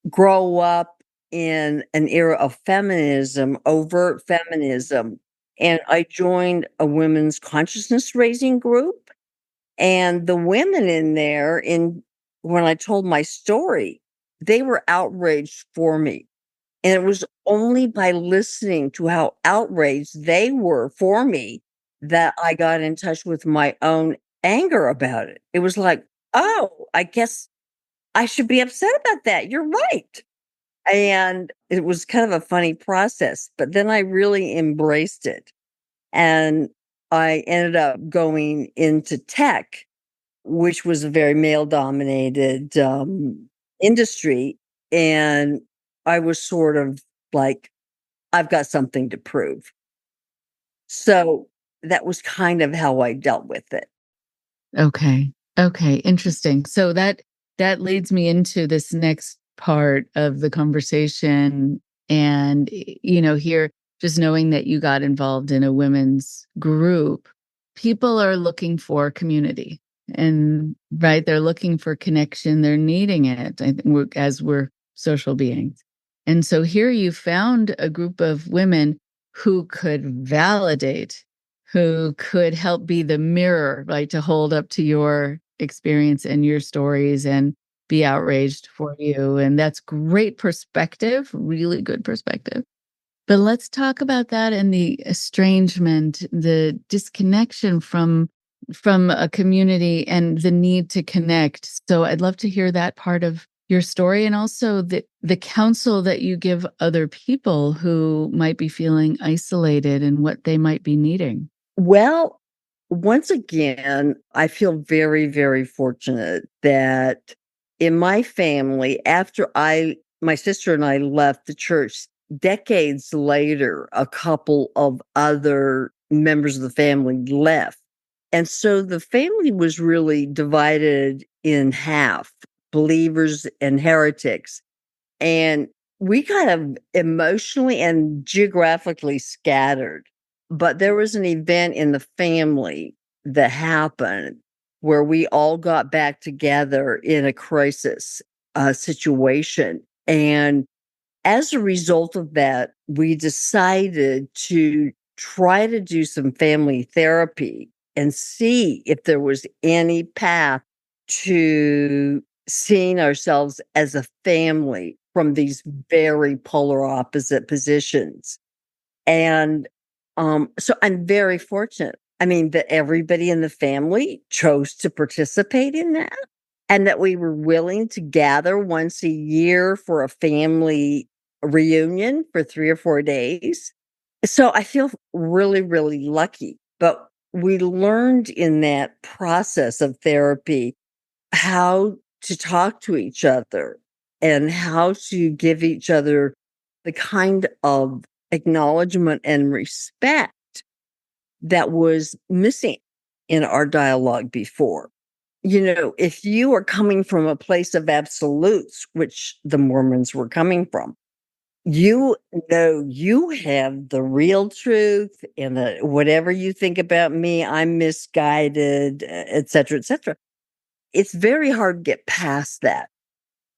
grow up in an era of feminism, overt feminism, and I joined a women's consciousness raising group. And the women in there, in when I told my story, they were outraged for me. And it was only by listening to how outraged they were for me that I got in touch with my own anger about it. It was like, oh, I guess I should be upset about that. You're right. And it was kind of a funny process, but then I really embraced it. And I ended up going into tech, which was a very male dominated industry. And I was sort of like, I've got something to prove. So that was kind of how I dealt with it. Okay. Okay, interesting. So that leads me into this next part of the conversation and here just knowing that you got involved in a women's group, people are looking for community and right, they're looking for connection, they're needing it. I think as we're social beings. And so here you found a group of women who could validate, who could help be the mirror, right, to hold up to your experience and your stories and be outraged for you. And that's great perspective, really good perspective. But let's talk about that and the estrangement, the disconnection from a community and the need to connect. So I'd love to hear that part of your story and also the counsel that you give other people who might be feeling isolated and what they might be needing. Well, once again, I feel very, very fortunate that in my family, after my sister and I left the church decades later, a couple of other members of the family left. And so the family was really divided in half, believers and heretics. And we kind of emotionally and geographically scattered. But there was an event in the family that happened where we all got back together in a crisis situation. And as a result of that, we decided to try to do some family therapy and see if there was any path to seeing ourselves as a family from these very polar opposite positions. And so I'm very fortunate. I mean, that everybody in the family chose to participate in that and that we were willing to gather once a year for a family reunion for 3 or 4 days. So I feel really, really lucky. But we learned in that process of therapy how to talk to each other and how to give each other the kind of acknowledgement and respect that was missing in our dialogue before. If you are coming from a place of absolutes, which the Mormons were coming from, you know you have the real truth and whatever you think about me, I'm misguided, et cetera, et cetera. It's very hard to get past that.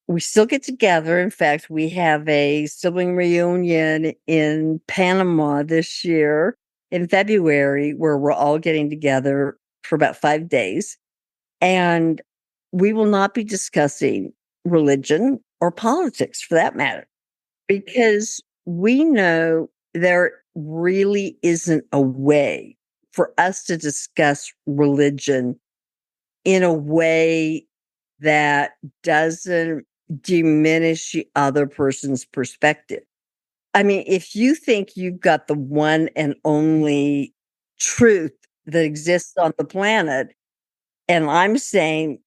We still get together. In fact, we have a sibling reunion in Panama this year in February where we're all getting together for about 5 days. And we will not be discussing religion or politics for that matter, because we know there really isn't a way for us to discuss religion in a way that doesn't diminish the other person's perspective. I mean, if you think you've got the one and only truth that exists on the planet, and I'm saying,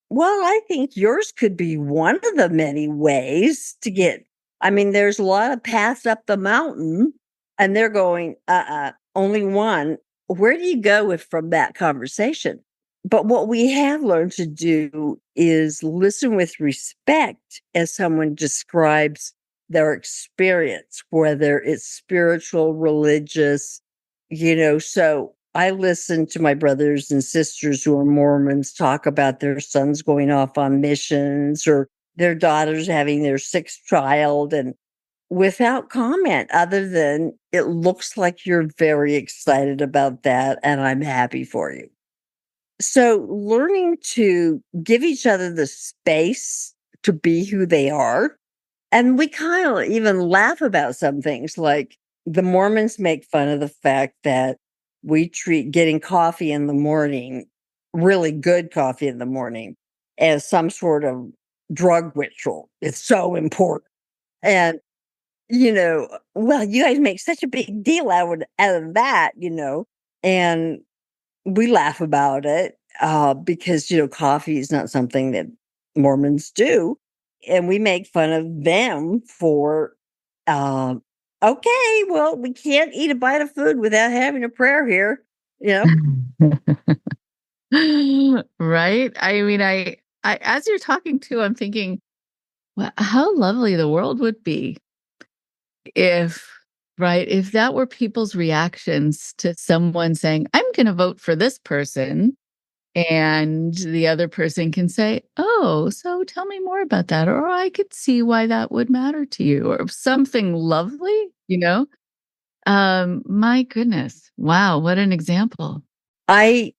well, I think yours could be one of the many ways to get. I mean, there's a lot of paths up the mountain, and they're going, only one. Where do you go with from that conversation? But what we have learned to do is listen with respect as someone describes their experience, whether it's spiritual, religious, So I listen to my brothers and sisters who are Mormons talk about their sons going off on missions or their daughters having their sixth child, and without comment other than it looks like you're very excited about that and I'm happy for you. So learning to give each other the space to be who they are. And we kind of even laugh about some things, like the Mormons make fun of the fact that we treat getting coffee in the morning, really good coffee in the morning, as some sort of drug ritual. It's so important. And, well, you guys make such a big deal out of that. And we laugh about it because coffee is not something that Mormons do, and we make fun of them for. Um, okay, well, we can't eat a bite of food without having a prayer here. You know, Right? I mean, I as you're talking too, I'm thinking, well, how lovely the world would be if, right, if that were people's reactions to someone saying, I'm going to vote for this person. And the other person can say, oh, so tell me more about that. Or I could see why that would matter to you, or something lovely. My goodness. Wow. What an example. I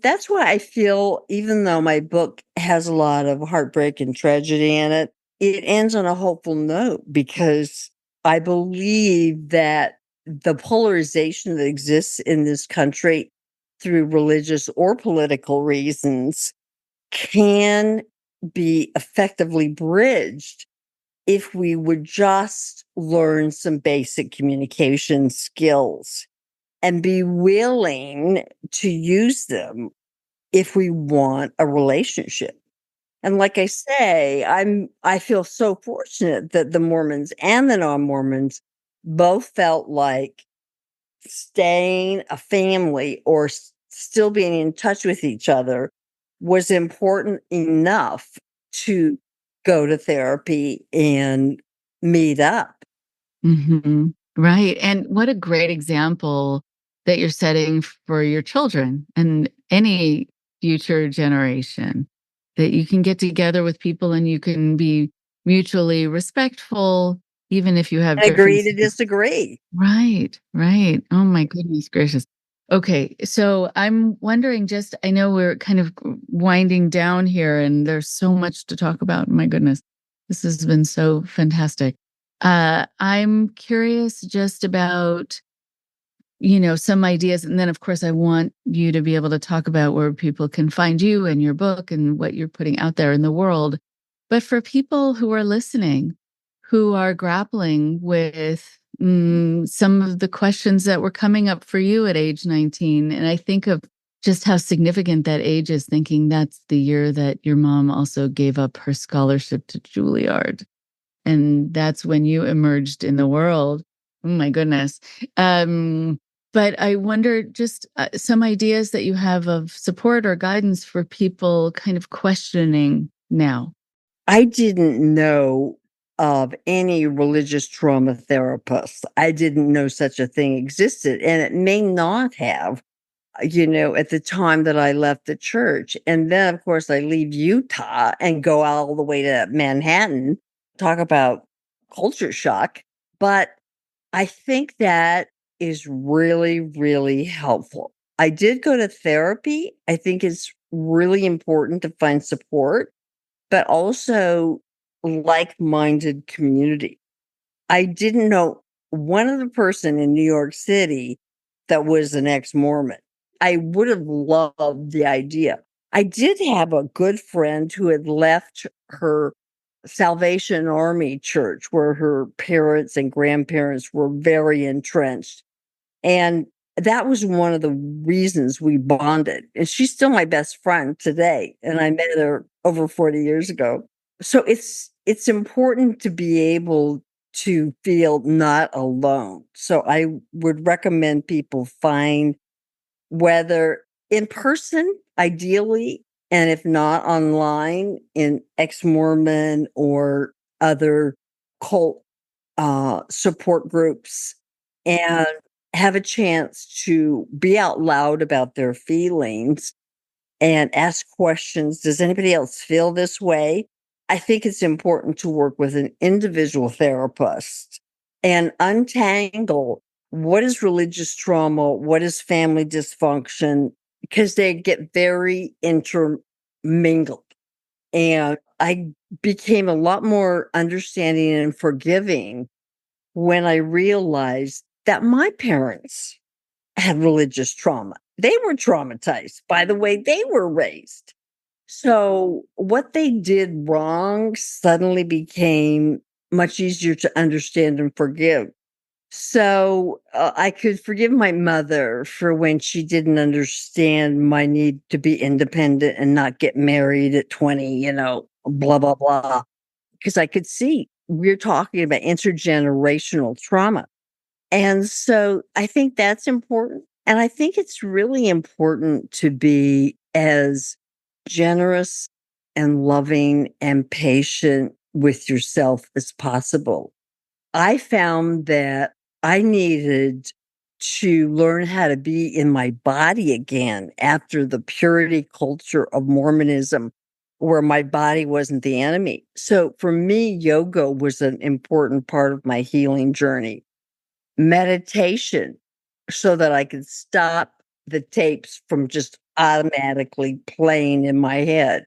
that's why I feel, even though my book has a lot of heartbreak and tragedy in it, it ends on a hopeful note because I believe that the polarization that exists in this country through religious or political reasons can be effectively bridged if we would just learn some basic communication skills and be willing to use them if we want a relationship. And like I say, I feel so fortunate that the Mormons and the non-Mormons both felt like staying a family or still being in touch with each other was important enough to go to therapy and meet up. Right. And what a great example that you're setting for your children and any future generation, that you can get together with people and you can be mutually respectful, even if you have And agree to differences. disagree. Right, right. Oh my goodness gracious. Okay, so I'm wondering, just I know we're kind of winding down here and there's so much to talk about. My goodness. This has been so fantastic. I'm curious just about, some ideas, and then of course I want you to be able to talk about where people can find you and your book and what you're putting out there in the world. But for people who are listening, who are grappling with some of the questions that were coming up for you at age 19, and I think of just how significant that age is, thinking that's the year that your mom also gave up her scholarship to Juilliard, and that's when you emerged in the world. Oh my goodness. But I wonder, just some ideas that you have of support or guidance for people kind of questioning now. I didn't know of any religious trauma therapists. I didn't know such a thing existed, and it may not have, at the time that I left the church. And then, of course, I leave Utah and go all the way to Manhattan. Talk about culture shock. But I think that is really, really helpful. I did go to therapy. I think it's really important to find support, but also like-minded community. I didn't know one other person in New York City that was an ex-Mormon. I would have loved the idea. I did have a good friend who had left her Salvation Army church where her parents and grandparents were very entrenched. And that was one of the reasons we bonded. And she's still my best friend today. And I met her over 40 years ago. So it's important to be able to feel not alone. So I would recommend people find, whether in person, ideally, and if not online, in ex-Mormon or other cult support groups, and have a chance to be out loud about their feelings and ask questions. Does anybody else feel this way? I think it's important to work with an individual therapist and untangle what is religious trauma, what is family dysfunction, because they get very intermingled. And I became a lot more understanding and forgiving when I realized that my parents had religious trauma. They were traumatized by the way they were raised. So what they did wrong suddenly became much easier to understand and forgive. So I could forgive my mother for when she didn't understand my need to be independent and not get married at 20, blah, blah, blah. Because I could see we're talking about intergenerational trauma. And so I think that's important. And I think it's really important to be as generous and loving and patient with yourself as possible. I found that I needed to learn how to be in my body again after the purity culture of Mormonism, where my body wasn't the enemy. So for me, yoga was an important part of my healing journey. Meditation, so that I could stop the tapes from just automatically playing in my head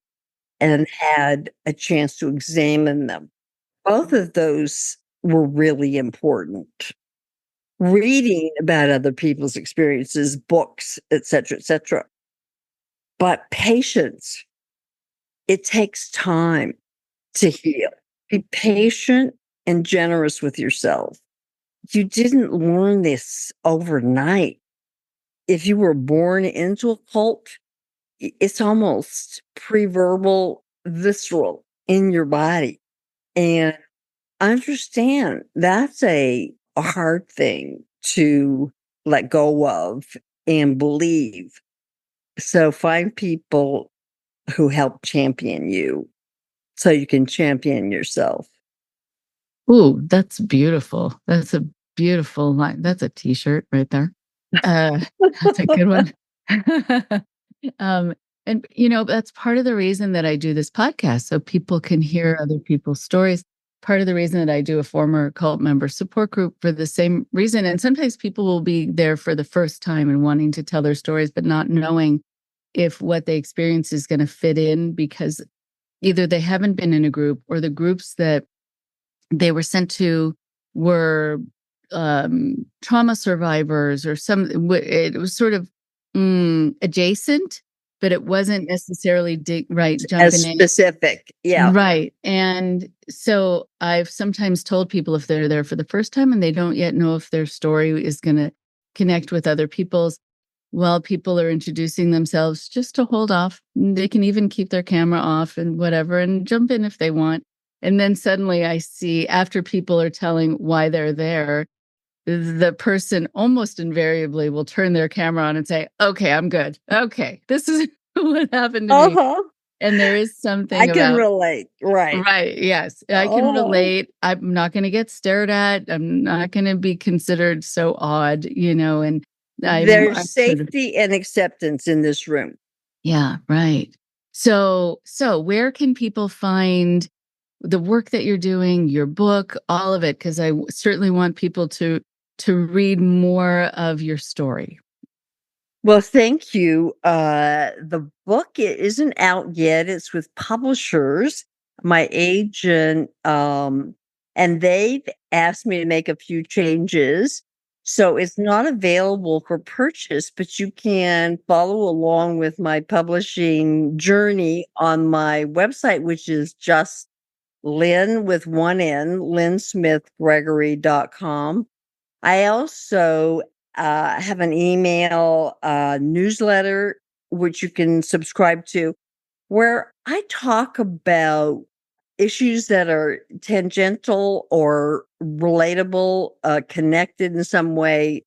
and had a chance to examine them. Both of those were really important. Reading about other people's experiences, books, et cetera. But patience, it takes time to heal. Be patient and generous with yourself. You didn't learn this overnight. If you were born into a cult, it's almost pre-verbal, visceral in your body. And understand that's a hard thing to let go of and believe. So find people who help champion you so you can champion yourself. Ooh, that's beautiful. That's a beautiful line. That's a t-shirt right there. Uh, that's a good one. um, and that's part of the reason that I do this podcast, so people can hear other people's stories. Part of the reason that I do a former cult member support group for the same reason. And sometimes people will be there for the first time and wanting to tell their stories, but not knowing if what they experience is going to fit in, because either they haven't been in a group, or the groups that they were sent to were trauma survivors, or it was sort of adjacent, but it wasn't necessarily As jumping in. specific. Yeah. Right. And so I've sometimes told people, if they're there for the first time and they don't yet know if their story is going to connect with other people's, while people are introducing themselves, just to hold off. They can even keep their camera off and whatever and jump in if they want. And then suddenly I see, after people are telling why they're there, the person almost invariably will turn their camera on and say, okay, I'm good. Okay, this is what happened to me. Uh-huh. And there is I something can about, relate. Right. right, yes, I can relate. I'm not going to get stared at. I'm not going to be considered so odd, and I'm There's sort of, safety and acceptance in this room. yeah, right. So where can people find the work that you're doing, your book, all of it? Because I certainly want people to read more of your story. Well, thank you. The book isn't out yet. It's with publishers, my agent, and they've asked me to make a few changes. So it's not available for purchase, but you can follow along with my publishing journey on my website, which is just Lynn with one N, lynnsmithgregory.com. I also have an email newsletter, which you can subscribe to, where I talk about issues that are tangential or relatable, connected in some way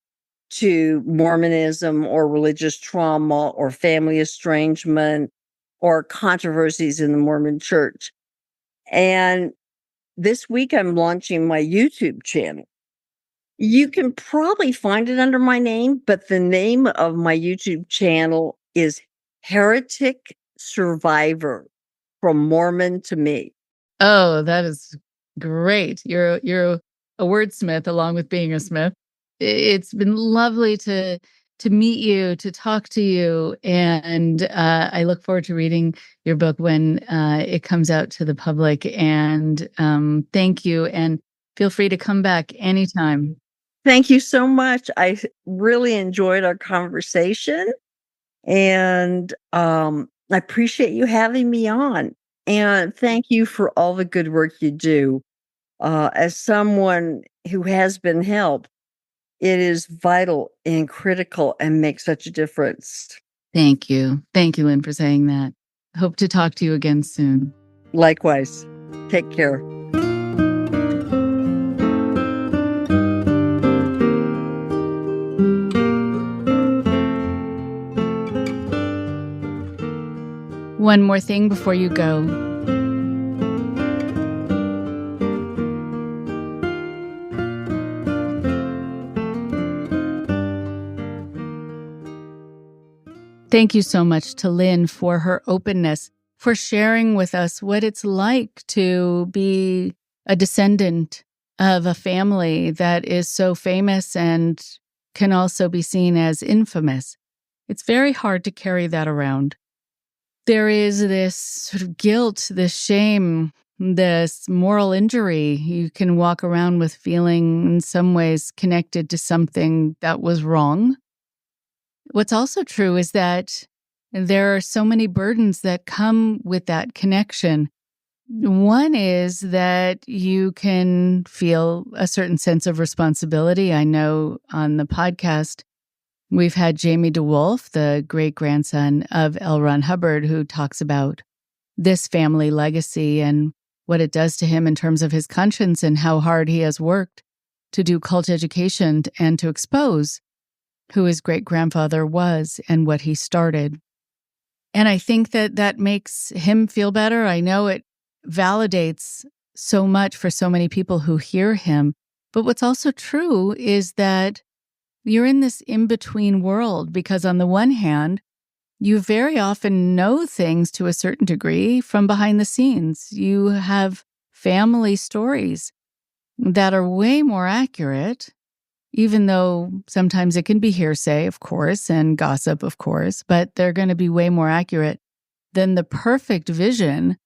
to Mormonism or religious trauma or family estrangement or controversies in the Mormon Church. And this week I'm launching my YouTube channel. You can probably find it under my name, but the name of my YouTube channel is Heretic Survivor, From Mormon to Me. Oh, that is great. You're a wordsmith along with being a smith. It's been lovely to meet you, to talk to you, and I look forward to reading your book when it comes out to the public. And thank you, and feel free to come back anytime. Thank you so much. I really enjoyed our conversation, and I appreciate you having me on. And thank you for all the good work you do. As someone who has been helped, it is vital and critical and makes such a difference. Thank you. Thank you, Lynn, for saying that. Hope to talk to you again soon. Likewise. Take care. One more thing before you go. Thank you so much to Lynn for her openness, for sharing with us what it's like to be a descendant of a family that is so famous and can also be seen as infamous. It's very hard to carry that around. There is this sort of guilt, this shame, this moral injury. You can walk around with feeling in some ways connected to something that was wrong. What's also true is that there are so many burdens that come with that connection. One is that you can feel a certain sense of responsibility. I know on the podcast, we've had Jamie DeWolf, the great-grandson of L. Ron Hubbard, who talks about this family legacy and what it does to him in terms of his conscience and how hard he has worked to do cult education and to expose who his great-grandfather was and what he started. And I think that that makes him feel better. I know it validates so much for so many people who hear him. But what's also true is that you're in this in-between world because on the one hand, you very often know things to a certain degree from behind the scenes. You have family stories that are way more accurate, even though sometimes it can be hearsay, of course, and gossip, of course, but they're going to be way more accurate than the perfect vision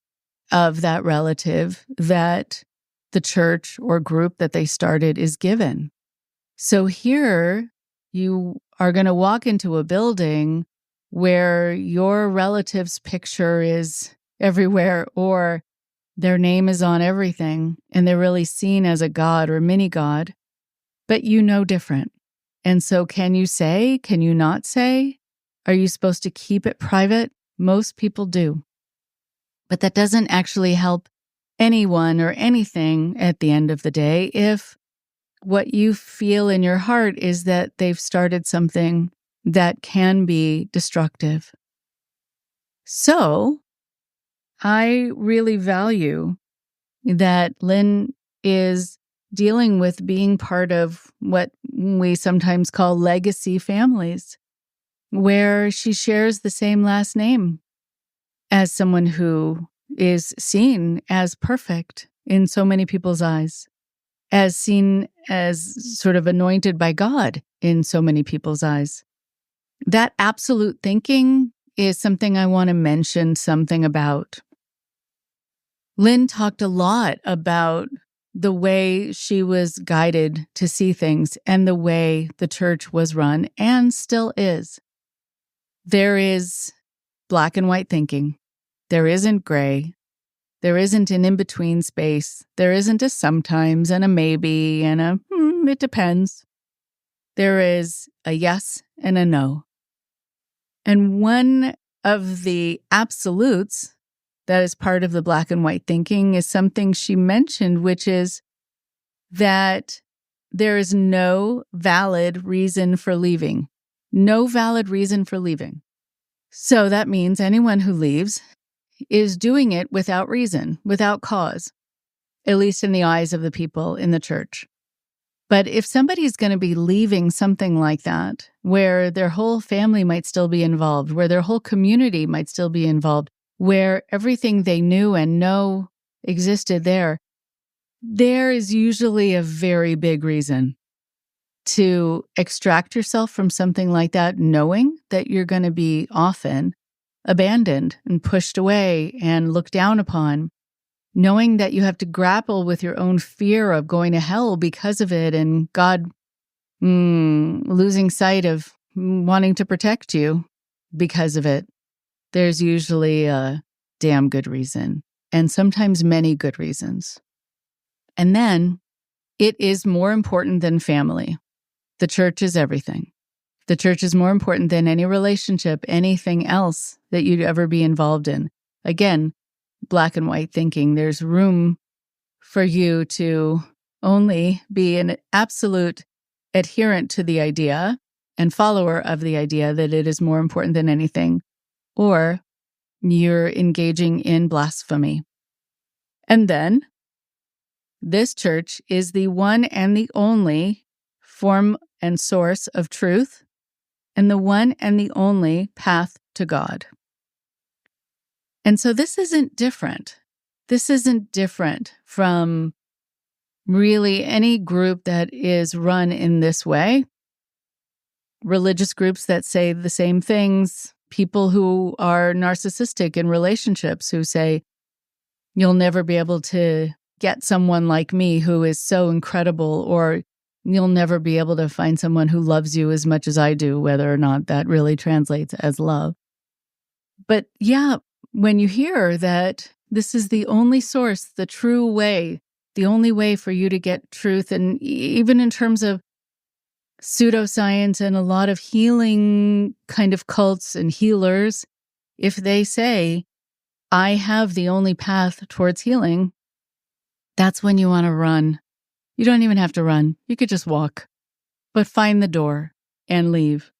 of that relative that the church or group that they started is given. So here you are going to walk into a building where your relative's picture is everywhere or their name is on everything and they're really seen as a god or mini god, but you know different. And so can you say, can you not say? Are you supposed to keep it private? Most people do. But that doesn't actually help anyone or anything at the end of the day if what you feel in your heart is that they've started something that can be destructive. So I really value that Lynn is dealing with being part of what we sometimes call legacy families, where she shares the same last name as someone who is seen as perfect in so many people's eyes, as seen as sort of anointed by God in so many people's eyes. That absolute thinking is something I want to mention something about. Lynn talked a lot about the way she was guided to see things and the way the church was run and still is. There is black and white thinking. There isn't gray. There isn't an in-between space. There isn't a sometimes and a maybe and a it depends. There is a yes and a no. And one of the absolutes that is part of the black and white thinking is something she mentioned, which is that there is no valid reason for leaving. No valid reason for leaving. So that means anyone who leaves is doing it without reason, without cause, at least in the eyes of the people in the church. But if somebody's going to be leaving something like that, where their whole family might still be involved, where their whole community might still be involved, where everything they knew and know existed there is usually a very big reason to extract yourself from something like that, knowing that you're going to be often abandoned and pushed away and looked down upon, knowing that you have to grapple with your own fear of going to hell because of it, and God losing sight of wanting to protect you because of it. There's usually a damn good reason, and sometimes many good reasons. And then it is more important than family. The church is everything. The church is more important than any relationship, anything else that you'd ever be involved in. Again, black and white thinking. There's room for you to only be an absolute adherent to the idea and follower of the idea that it is more important than anything, or you're engaging in blasphemy. And then this church is the one and the only form and source of truth, and the one and the only path to God. And so this isn't different. This isn't different from really any group that is run in this way. Religious groups that say the same things, people who are narcissistic in relationships who say, you'll never be able to get someone like me who is so incredible, or you'll never be able to find someone who loves you as much as I do, whether or not that really translates as love. But yeah, when you hear that this is the only source, the true way, the only way for you to get truth, and even in terms of pseudoscience and a lot of healing kind of cults and healers, if they say, I have the only path towards healing, that's when you want to run. You don't even have to run. You could just walk, but find the door and leave.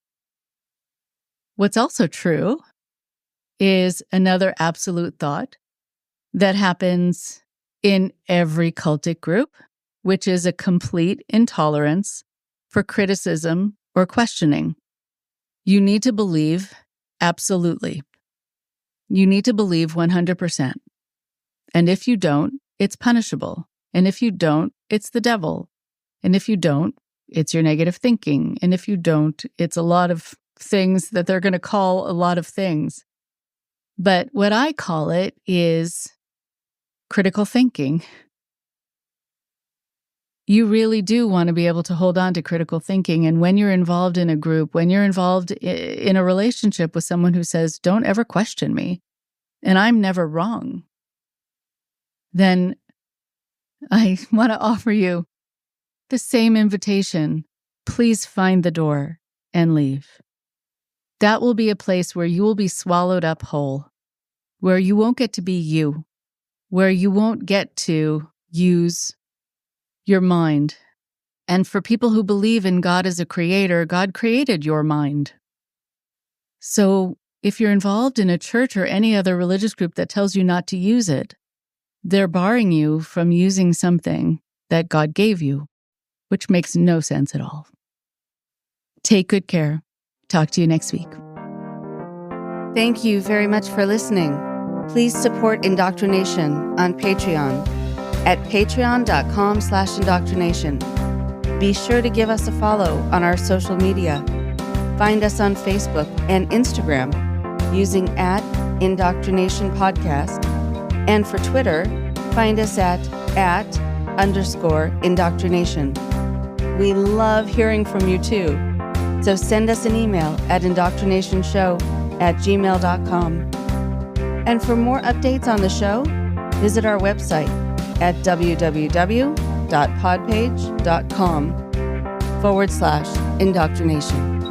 What's also true is another absolute thought that happens in every cultic group, which is a complete intolerance for criticism or questioning. You need to believe absolutely. You need to believe 100%. And if you don't, it's punishable. And if you don't, it's the devil. And if you don't, it's your negative thinking. And if you don't, it's a lot of things that they're going to call a lot of things. But what I call it is critical thinking. You really do want to be able to hold on to critical thinking. And when you're involved in a group, when you're involved in a relationship with someone who says, don't ever question me, and I'm never wrong, then I want to offer you the same invitation. Please find the door and leave. That will be a place where you will be swallowed up whole, where you won't get to be you, where you won't get to use your mind. And for people who believe in God as a creator, God created your mind. So if you're involved in a church or any other religious group that tells you not to use it, they're barring you from using something that God gave you, which makes no sense at all. Take good care. Talk to you next week. Thank you very much for listening. Please support IndoctriNation on Patreon at patreon.com/indoctrination. Be sure to give us a follow on our social media. Find us on Facebook and Instagram using @IndoctriNation Podcast. And for Twitter, find us at @_indoctrination. We love hearing from you too. So send us an email at indoctrinationshow@gmail.com. And for more updates on the show, visit our website at www.podpage.com/indoctrination.